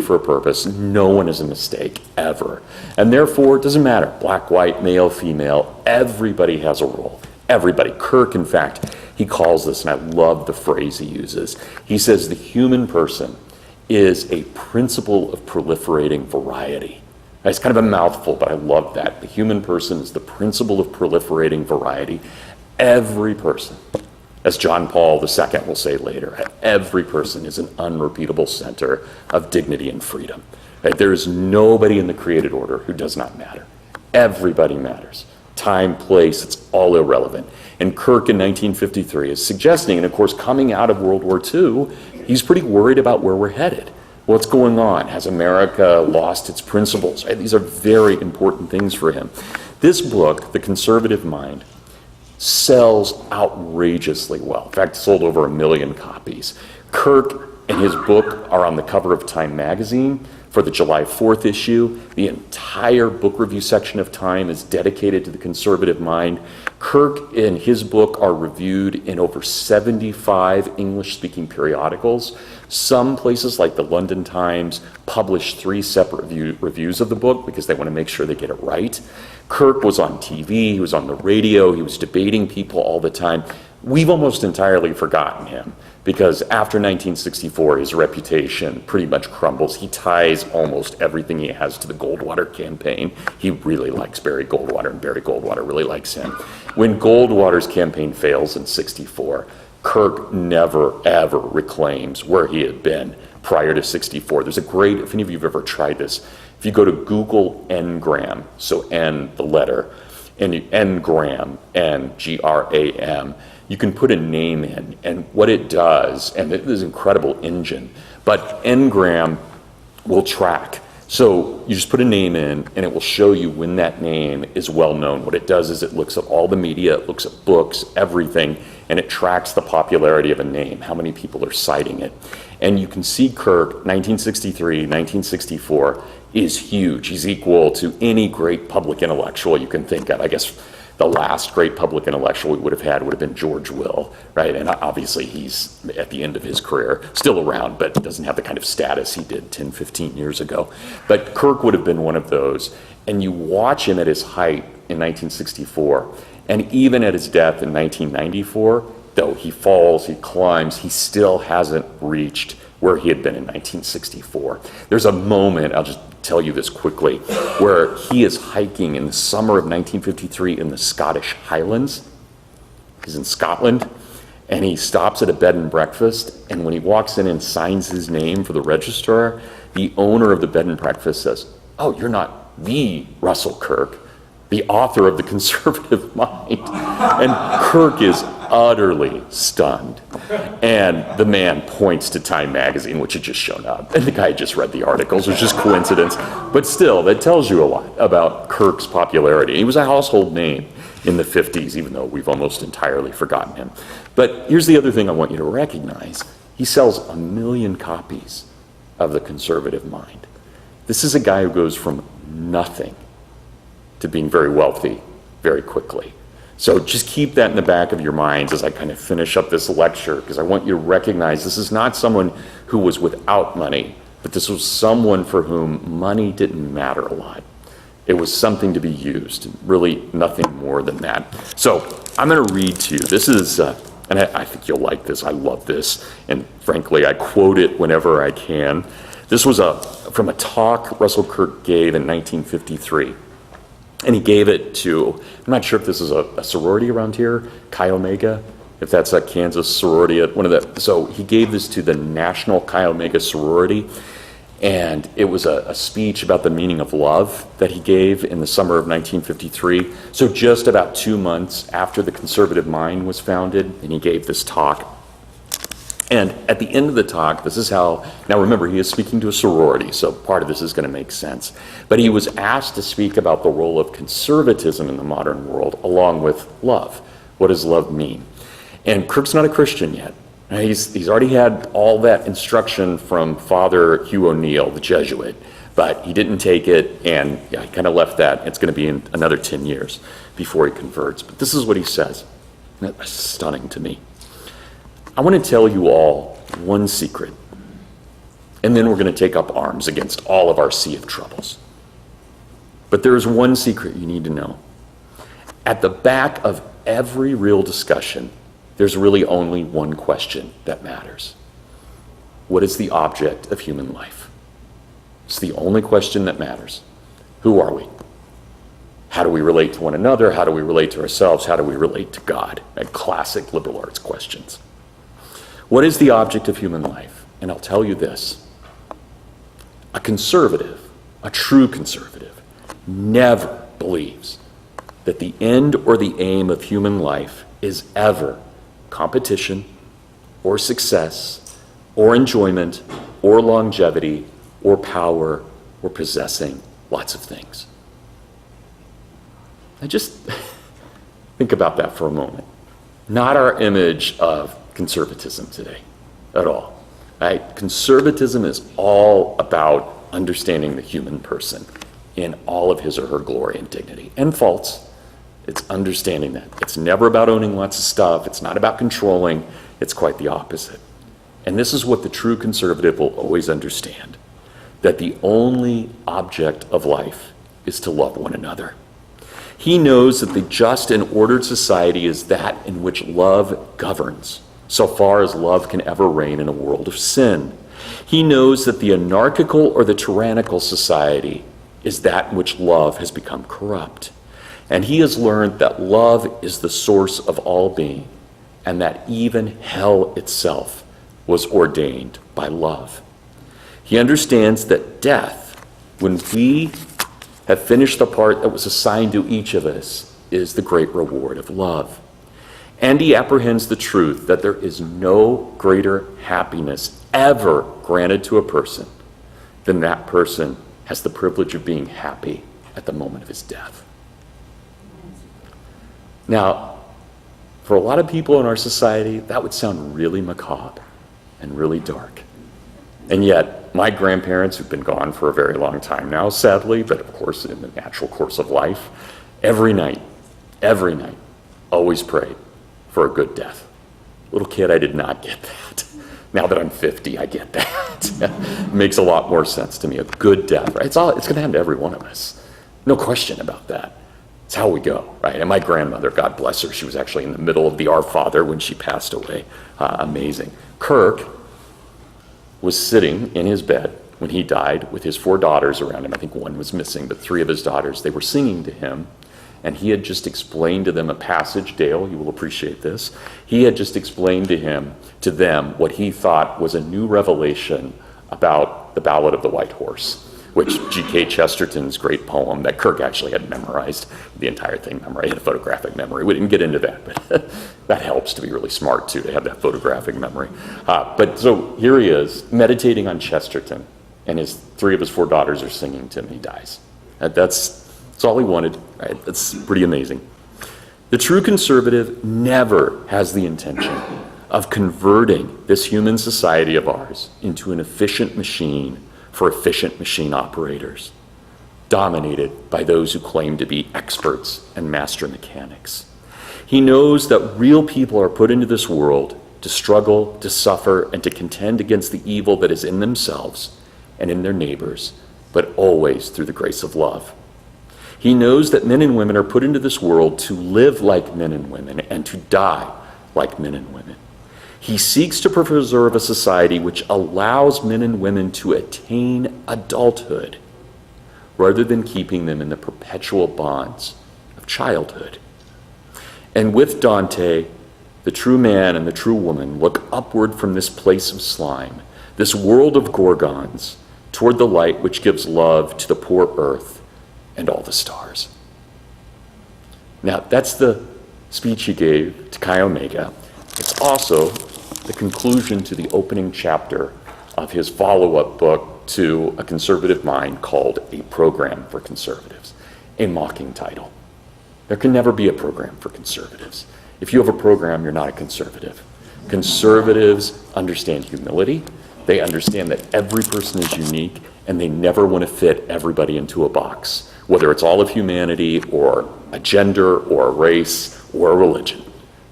for a purpose. No one is a mistake, ever. And therefore, it doesn't matter, black, white, male, female, everybody has a role. Everybody. Kirk, in fact, he calls this, and I love the phrase he uses. He says the human person is a principle of proliferating variety. It's kind of a mouthful, but I love that. The human person is the principle of proliferating variety. Every person, as John Paul II will say later, every person is an unrepeatable center of dignity and freedom. Right? There is nobody in the created order who does not matter. Everybody matters. Time, place, it's all irrelevant. And Kirk in 1953 is suggesting, and of course coming out of World War II, he's pretty worried about where we're headed. What's going on? Has America lost its principles? Right? These are very important things for him. This book, The Conservative Mind, sells outrageously well. In fact, sold over 1 million copies. Kirk and his book are on the cover of Time magazine for the July 4th issue. The entire book review section of Time is dedicated to the conservative mind. Kirk and his book are reviewed in over 75 English-speaking periodicals. Some places like the London Times publish 3 separate reviews of the book because they want to make sure they get it right. Kirk was on TV, he was on the radio, he was debating people all the time. We've almost entirely forgotten him because after 1964, his reputation pretty much crumbles. He ties almost everything he has to the Goldwater campaign. He really likes Barry Goldwater, and Barry Goldwater really likes him. When Goldwater's campaign fails in 64, Kirk never, ever reclaims where he had been prior to 64. There's a great, if any of you have ever tried this, if you go to Google Ngram, so N, the letter, and Ngram, N-G-R-A-M, you can put a name in, and what it does, and it is an incredible engine, but Ngram will track. So you just put a name in, and it will show you when that name is well known. What it does is it looks at all the media, it looks at books, everything, and it tracks the popularity of a name, how many people are citing it. And you can see Kirk, 1963, 1964, is huge. He's equal to any great public intellectual you can think of. I guess the last great public intellectual we would have been George Will, right? And obviously he's at the end of his career, still around, but doesn't have the kind of status he did 10, 15 years ago. But Kirk would have been one of those. And you watch him at his height in 1964, and even at his death in 1994, though he falls, he climbs, he still hasn't reached where he had been in 1964. There's a moment, I'll just tell you this quickly, where he is hiking in the summer of 1953 in the Scottish Highlands. He's in Scotland, and he stops at a bed and breakfast, and when he walks in and signs his name for the registrar, the owner of the bed and breakfast says, "Oh, you're not the Russell Kirk, the author of The Conservative Mind." And Kirk is utterly stunned. And the man points to Time magazine, which had just shown up. And the guy just read the articles. It was just coincidence. But still, that tells you a lot about Kirk's popularity. He was a household name in the 50s, even though we've almost entirely forgotten him. But here's the other thing I want you to recognize. He sells 1 million copies of The Conservative Mind. This is a guy who goes from nothing to being very wealthy very quickly. So just keep that in the back of your minds as I kind of finish up this lecture, because I want you to recognize this is not someone who was without money, but this was someone for whom money didn't matter a lot. It was something to be used, really nothing more than that. So I'm going to read to you. This is, and I think you'll like this. I love this. And frankly, I quote it whenever I can. This was from a talk Russell Kirk gave in 1953. And he gave it to, I'm not sure if this is a sorority around here, Chi Omega, if that's a Kansas sorority, so he gave this to the National Chi Omega sorority, and it was a speech about the meaning of love that he gave in the summer of 1953, so just about 2 months after the Conservative Mind was founded, and he gave this talk. And at the end of the talk, this is how, now remember, he is speaking to a sorority, so part of this is going to make sense. But he was asked to speak about the role of conservatism in the modern world, along with love. What does love mean? And Kirk's not a Christian yet. He's already had all that instruction from Father Hugh O'Neill, the Jesuit. But he didn't take it, and yeah, he kind of left that. It's going to be in another 10 years before he converts. But this is what he says. That's stunning to me. I want to tell you all one secret, and then we're going to take up arms against all of our sea of troubles. But there is one secret you need to know. At the back of every real discussion, there's really only one question that matters. What is the object of human life? It's the only question that matters. Who are we? How do we relate to one another? How do we relate to ourselves? How do we relate to God? Classic liberal arts questions. What is the object of human life? And I'll tell you this. A conservative, a true conservative, never believes that the end or the aim of human life is ever competition or success or enjoyment or longevity or power or possessing lots of things. I just think about that for a moment. Not our image of conservatism today at all. Right? Conservatism is all about understanding the human person in all of his or her glory and dignity and faults. It's understanding that. It's never about owning lots of stuff. It's not about controlling. It's quite the opposite. And this is what the true conservative will always understand, that the only object of life is to love one another. He knows that the just and ordered society is that in which love governs, so far as love can ever reign in a world of sin. He knows that the anarchical or the tyrannical society is that in which love has become corrupt. And he has learned that love is the source of all being, and that even hell itself was ordained by love. He understands that death, when we have finished the part that was assigned to each of us, is the great reward of love. And he apprehends the truth that there is no greater happiness ever granted to a person than that person has the privilege of being happy at the moment of his death. Now, for a lot of people in our society, that would sound really macabre and really dark. And yet, my grandparents, who've been gone for a very long time now, sadly, but of course in the natural course of life, every night, always prayed for a good death. Little kid, I did not get that. Now that I'm 50, I get that. Makes a lot more sense to me. A good death, right? It's going to happen to every one of us. No question about that. It's how we go, right? And my grandmother, God bless her, she was actually in the middle of the Our Father when she passed away. Amazing. Kirk was sitting in his bed when he died with his 4 daughters around him. I think one was missing, but 3 of his daughters, they were singing to him. And he had just explained to them a passage. Dale, you will appreciate this. He had just explained to them what he thought was a new revelation about the Ballad of the White Horse, which G.K. Chesterton's great poem that Kirk actually had memorized, the entire thing memorized. He had a photographic memory. We didn't get into that, but that helps to be really smart too, to have that photographic memory. But so here he is, meditating on Chesterton, and 3 of his 4 daughters are singing to him, and he dies. That's all he wanted, right? That's pretty amazing. The true conservative never has the intention of converting this human society of ours into an efficient machine for efficient machine operators, dominated by those who claim to be experts and master mechanics. He knows that real people are put into this world to struggle, to suffer, and to contend against the evil that is in themselves and in their neighbors, but always through the grace of love. He knows that men and women are put into this world to live like men and women and to die like men and women. He seeks to preserve a society which allows men and women to attain adulthood rather than keeping them in the perpetual bonds of childhood. And with Dante, the true man and the true woman look upward from this place of slime, this world of gorgons, toward the light which gives love to the poor earth and all the stars. Now, that's the speech he gave to Chi Omega. It's also the conclusion to the opening chapter of his follow-up book to A Conservative Mind called A Program for Conservatives, a mocking title. There can never be a program for conservatives. If you have a program, you're not a conservative. Conservatives understand humility. They understand that every person is unique, and they never want to fit everybody into a box, whether it's all of humanity or a gender or a race or a religion.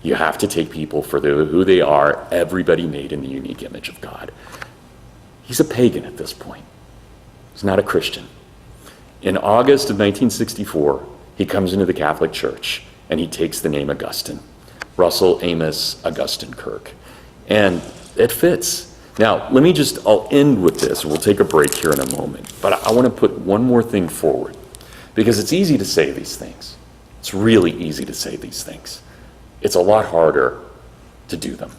You have to take people for who they are, everybody made in the unique image of God. He's a pagan at this point. He's not a Christian. In August of 1964, he comes into the Catholic Church, and he takes the name Augustine. Russell Amos Augustine Kirk. And it fits. Now, I'll end with this. We'll take a break here in a moment. But I want to put one more thing forward, because it's easy to say these things. It's really easy to say these things. It's a lot harder to do them.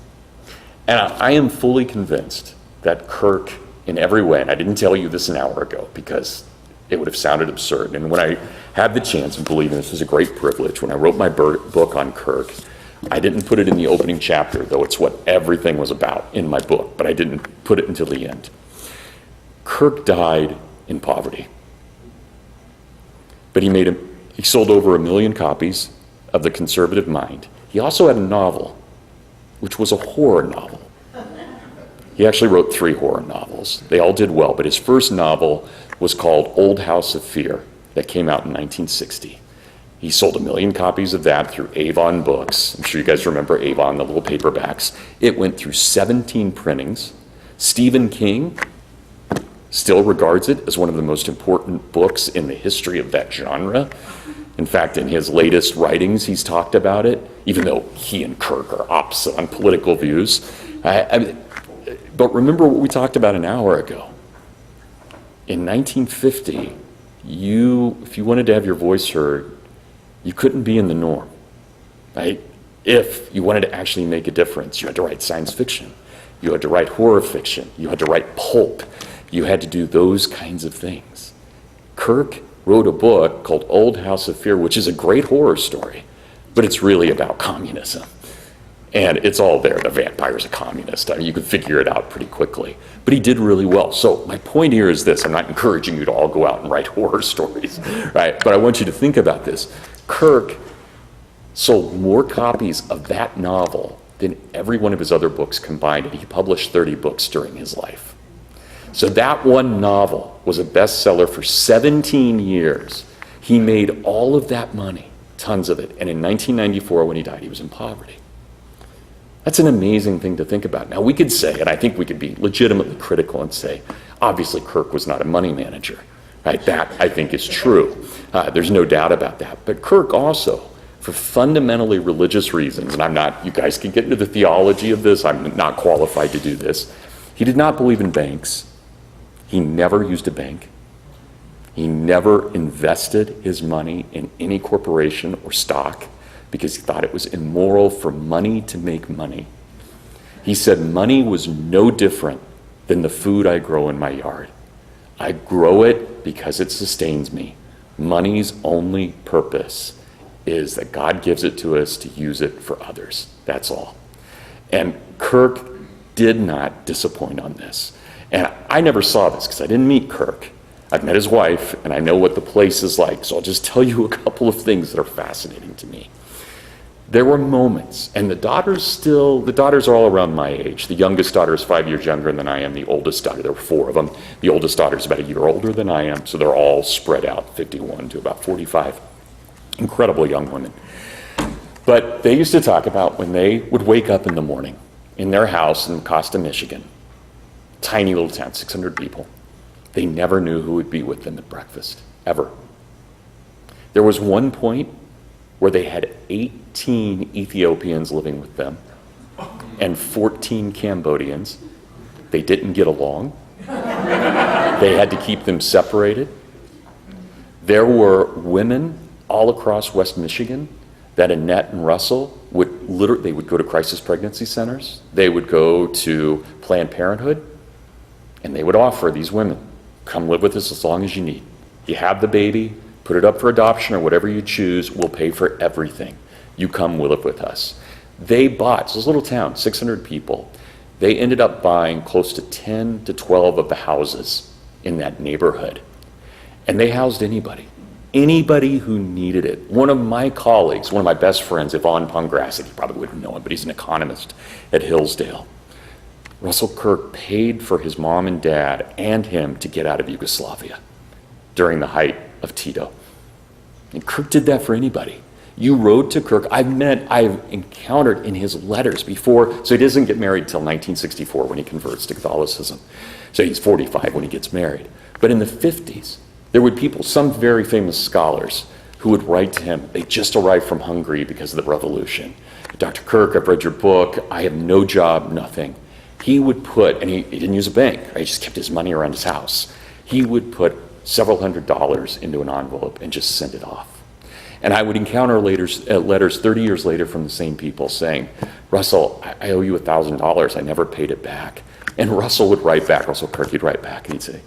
And I am fully convinced that Kirk, in every way, and I didn't tell you this an hour ago because it would have sounded absurd. And when I had the chance, and believe me, this was a great privilege, when I wrote my book on Kirk, I didn't put it in the opening chapter, though it's what everything was about in my book, but I didn't put it until the end. Kirk died in poverty. But he sold over 1 million copies of The Conservative Mind. He also had a novel, which was a horror novel. He actually wrote 3 horror novels. They all did well, but his first novel was called Old House of Fear, that came out in 1960. He sold 1 million copies of that through Avon Books. I'm sure you guys remember Avon, the little paperbacks. It went through 17 printings. Stephen King still regards it as one of the most important books in the history of that genre. In fact, in his latest writings, he's talked about it, even though he and Kirk are opposite on political views. But remember what we talked about an hour ago. In 1950, if you wanted to have your voice heard, you couldn't be in the norm, right? If you wanted to actually make a difference, you had to write science fiction. You had to write horror fiction. You had to write pulp. You had to do those kinds of things. Kirk wrote a book called Old House of Fear, which is a great horror story, but it's really about communism. And it's all there. The vampire's a communist. I mean, you can figure it out pretty quickly. But he did really well. So my point here is this. I'm not encouraging you to all go out and write horror stories, right? But I want you to think about this. Kirk sold more copies of that novel than every one of his other books combined, and he published 30 books during his life. So that one novel was a bestseller for 17 years. He made all of that money, tons of it, and in 1994, when he died, he was in poverty. That's an amazing thing to think about. Now, we could say, and I think we could be legitimately critical and say, obviously Kirk was not a money manager, right? That, I think, is true. There's no doubt about that. But Kirk also, for fundamentally religious reasons, and you guys can get into the theology of this, I'm not qualified to do this. He did not believe in banks. He never used a bank. He never invested his money in any corporation or stock because he thought it was immoral for money to make money. He said money was no different than the food I grow in my yard. I grow it because it sustains me. Money's only purpose is that God gives it to us to use it for others. That's all. And Kirk did not disappoint on this. And I never saw this because I didn't meet Kirk. I've met his wife, and I know what the place is like, so I'll just tell you a couple of things that are fascinating to me. There were moments, and the daughters are all around my age. The youngest daughter is 5 years younger than I am. The oldest daughter, there were 4 of them. The oldest daughter is about a year older than I am, so they're all spread out, 51 to about 45. Incredible young women. But they used to talk about when they would wake up in the morning in their house in Costa, Michigan, tiny little town, 600 people. They never knew who would be with them at breakfast, ever. There was one point where they had 18 Ethiopians living with them and 14 Cambodians. They didn't get along. They had to keep them separated. There were women all across West Michigan that Annette and Russell they would go to crisis pregnancy centers. They would go to Planned Parenthood, and they would offer these women, come live with us as long as you need. You have the baby, put it up for adoption or whatever you choose, we'll pay for everything. You come live with us. They bought, it's this little town, 600 people. They ended up buying close to 10 to 12 of the houses in that neighborhood. And they housed anybody who needed it. One of my colleagues, one of my best friends, Yvonne Pongrassic, you probably wouldn't know him, but he's an economist at Hillsdale. Russell Kirk paid for his mom and dad and him to get out of Yugoslavia during the height of Tito. And Kirk did that for anybody. You wrote to Kirk. I've encountered in his letters before, so he doesn't get married until 1964 when he converts to Catholicism. So he's 45 when he gets married. But in the 50s, there would people, some very famous scholars, who would write to him. They just arrived from Hungary because of the revolution. Dr. Kirk, I've read your book. I have no job, nothing. He would put, and he didn't use a bank. Right? He just kept his money around his house. He would put several $100s into an envelope and just send it off. And I would encounter letters 30 years later from the same people saying, Russell, I owe you $1,000. I never paid it back. And Russell would write back, Russell Kirk, he'd write back and he'd say,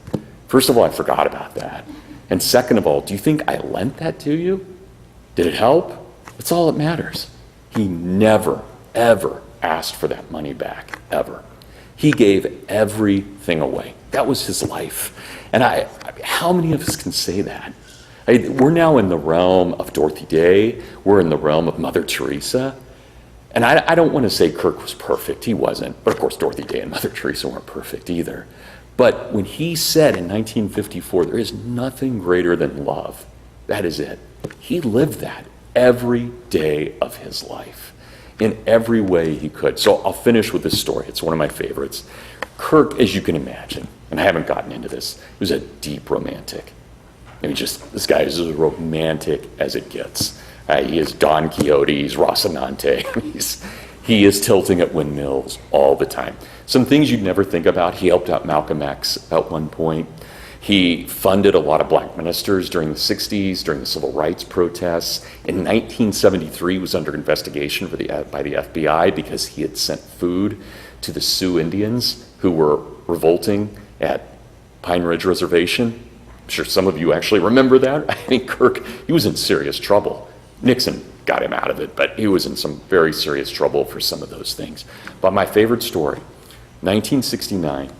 first of all, I forgot about that. And second of all, do you think I lent that to you? Did it help? That's all that matters. He never, ever asked for that money back, ever. He gave everything away. That was his life. And how many of us can say that? We're now in the realm of Dorothy Day. We're in the realm of Mother Teresa. And I don't want to say Kirk was perfect. He wasn't. But of course, Dorothy Day and Mother Teresa weren't perfect either. But when he said in 1954, there is nothing greater than love, that is it. He lived that every day of his life in every way he could. So I'll finish with this story. It's one of my favorites. Kirk, as you can imagine, and I haven't gotten into this, he was a deep romantic. I mean, this guy is as romantic as it gets. He is Don Quixote, he's Rocinante. He is tilting at windmills all the time. Some things you'd never think about. He helped out Malcolm X at one point. He funded a lot of black ministers during the 60s, during the civil rights protests. In 1973, he was under investigation by the FBI because he had sent food to the Sioux Indians who were revolting at Pine Ridge Reservation. I'm sure some of you actually remember that. I think Kirk, he was in serious trouble. Nixon got him out of it, but he was in some very serious trouble for some of those things. But my favorite story, 1969,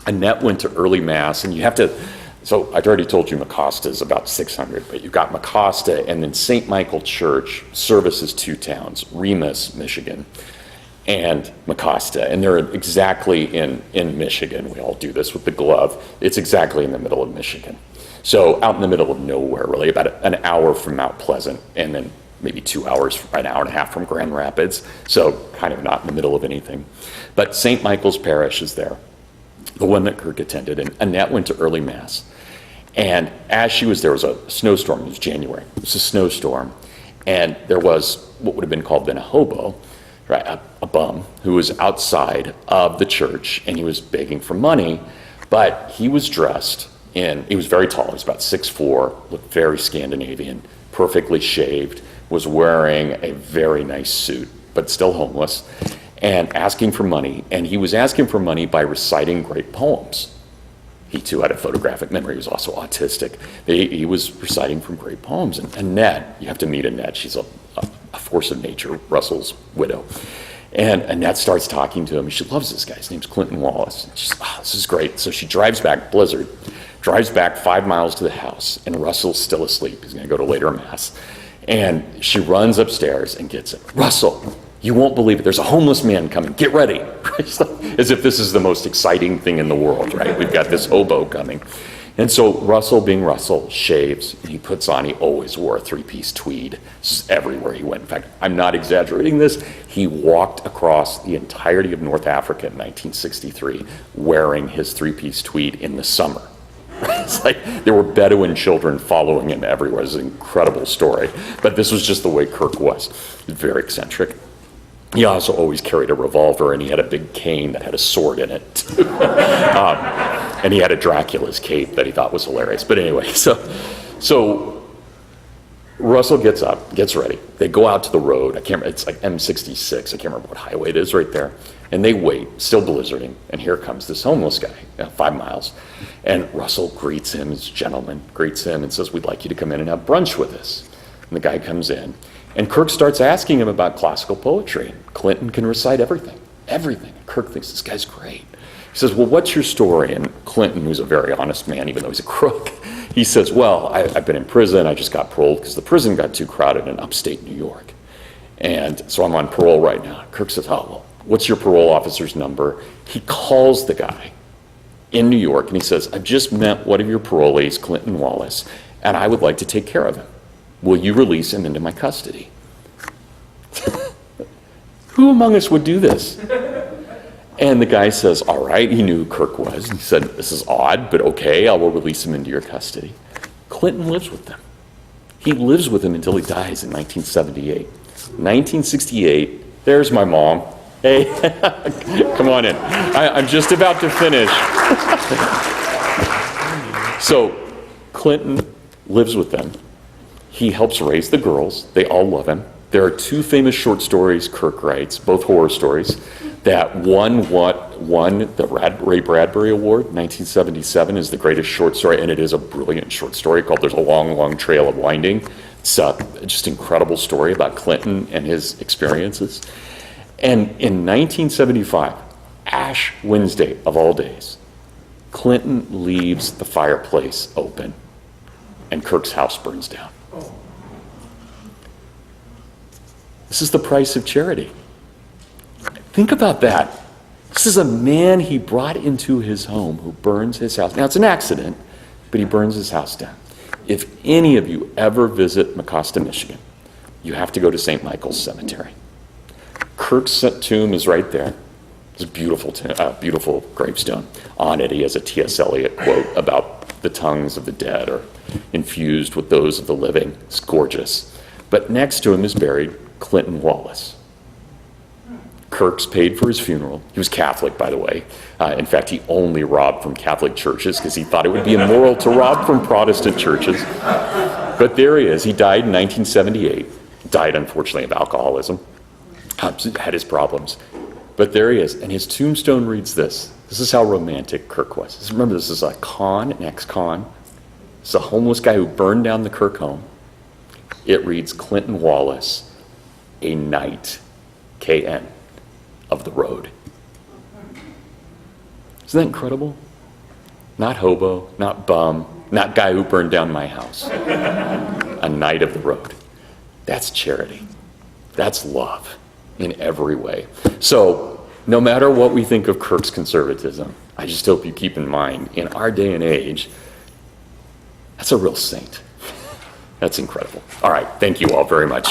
Annette went to early mass, and you have to, so I've already told you Mecosta is about 600, but you've got Mecosta, and then St. Michael Church services two towns, Remus, Michigan, and Mecosta, and they're exactly in Michigan. We all do this with the glove. It's exactly in the middle of Michigan. So out in the middle of nowhere, really, about an hour from Mount Pleasant, and then maybe 2 hours, an hour and a half from Grand Rapids. So kind of not in the middle of anything. But St. Michael's Parish is there, the one that Kirk attended, and Annette went to early mass. And as she was there, was a snowstorm. It was January. It was a snowstorm. And there was what would have been called then a hobo, right, a bum, who was outside of the church, and he was begging for money, but he was dressed he was very tall. He was about 6'4", looked very Scandinavian, perfectly shaved, was wearing a very nice suit, but still homeless, and asking for money. And he was asking for money by reciting great poems. He too had a photographic memory. He was also autistic. He was reciting from great poems. And Annette, you have to meet Annette. She's a force of nature, Russell's widow. And Annette starts talking to him. She loves this guy. His name's Clinton Wallace. She's, this is great. So she drives back, blizzard, drives back 5 miles to the house, and Russell's still asleep. He's going to go to later mass. And she runs upstairs and gets it. Russell, you won't believe it. There's a homeless man coming. Get ready. As if this is the most exciting thing in the world, right? We've got this hobo coming. And so Russell, being Russell, shaves, and he puts on, he always wore a 3-piece tweed. This is everywhere he went. In fact, I'm not exaggerating this. He walked across the entirety of North Africa in 1963 wearing his 3-piece tweed in the summer. It's like there were Bedouin children following him everywhere. It's an incredible story. But this was just the way Kirk was. Very eccentric. He also always carried a revolver, and he had a big cane that had a sword in it. And he had a Dracula's cape that he thought was hilarious. But anyway, so Russell gets up, gets ready. They go out to the road. It's like M66. I can't remember what highway it is right there. And they wait, still blizzarding. And here comes this homeless guy, 5 miles. And Russell greets him, his gentleman, greets him and says, we'd like you to come in and have brunch with us. And the guy comes in. And Kirk starts asking him about classical poetry. Clinton can recite everything. Kirk thinks this guy's great. He says, well, what's your story? And Clinton, who's a very honest man, even though he's a crook, he says, well, I've been in prison. I just got paroled because the prison got too crowded in upstate New York. And so I'm on parole right now. Kirk says, oh, well, what's your parole officer's number? He calls the guy in New York and he says, I've just met one of your parolees, Clinton Wallace, and I would like to take care of him. Will you release him into my custody? Who among us would do this? And the guy says, all right, he knew who Kirk was. He said, this is odd, but okay, I will release him into your custody. Clinton lives with them. He lives with him until he dies in 1978. 1968, there's my mom. Hey, come on in. I'm just about to finish. So Clinton lives with them. He helps raise the girls. They all love him. There are two famous short stories Kirk writes, both horror stories, that won the Ray Bradbury Award, 1977, is the greatest short story, and it is a brilliant short story called There's a Long, Long Trail of Winding. It's just an incredible story about Clinton and his experiences. And in 1975, Ash Wednesday of all days, Clinton leaves the fireplace open and Kirk's house burns down. This is the price of charity. Think about that. This is a man he brought into his home who burns his house. Now, it's an accident, but he burns his house down. If any of you ever visit Mecosta, Michigan, you have to go to St. Michael's Cemetery. Kirk's tomb is right there. It's a beautiful gravestone. On it, he has a T.S. Eliot quote about the tongues of the dead are infused with those of the living. It's gorgeous. But next to him is buried Clinton Wallace. Kirk's paid for his funeral. He was Catholic, by the way. In fact, he only robbed from Catholic churches because he thought it would be immoral to rob from Protestant churches. But there he is. He died in 1978. Died, unfortunately, of alcoholism. Had his problems. But there he is. And his tombstone reads this. This is how romantic Kirk was. Remember, this is a con, an ex-con. It's a homeless guy who burned down the Kirk home. It reads, Clinton Wallace, a knight, K-N, of the road. Isn't that incredible? Not hobo, not bum, not guy who burned down my house. A knight of the road. That's charity. That's love in every way. So no matter what we think of Kirk's conservatism, I just hope you keep in mind, in our day and age, that's a real saint. That's incredible. All right, thank you all very much.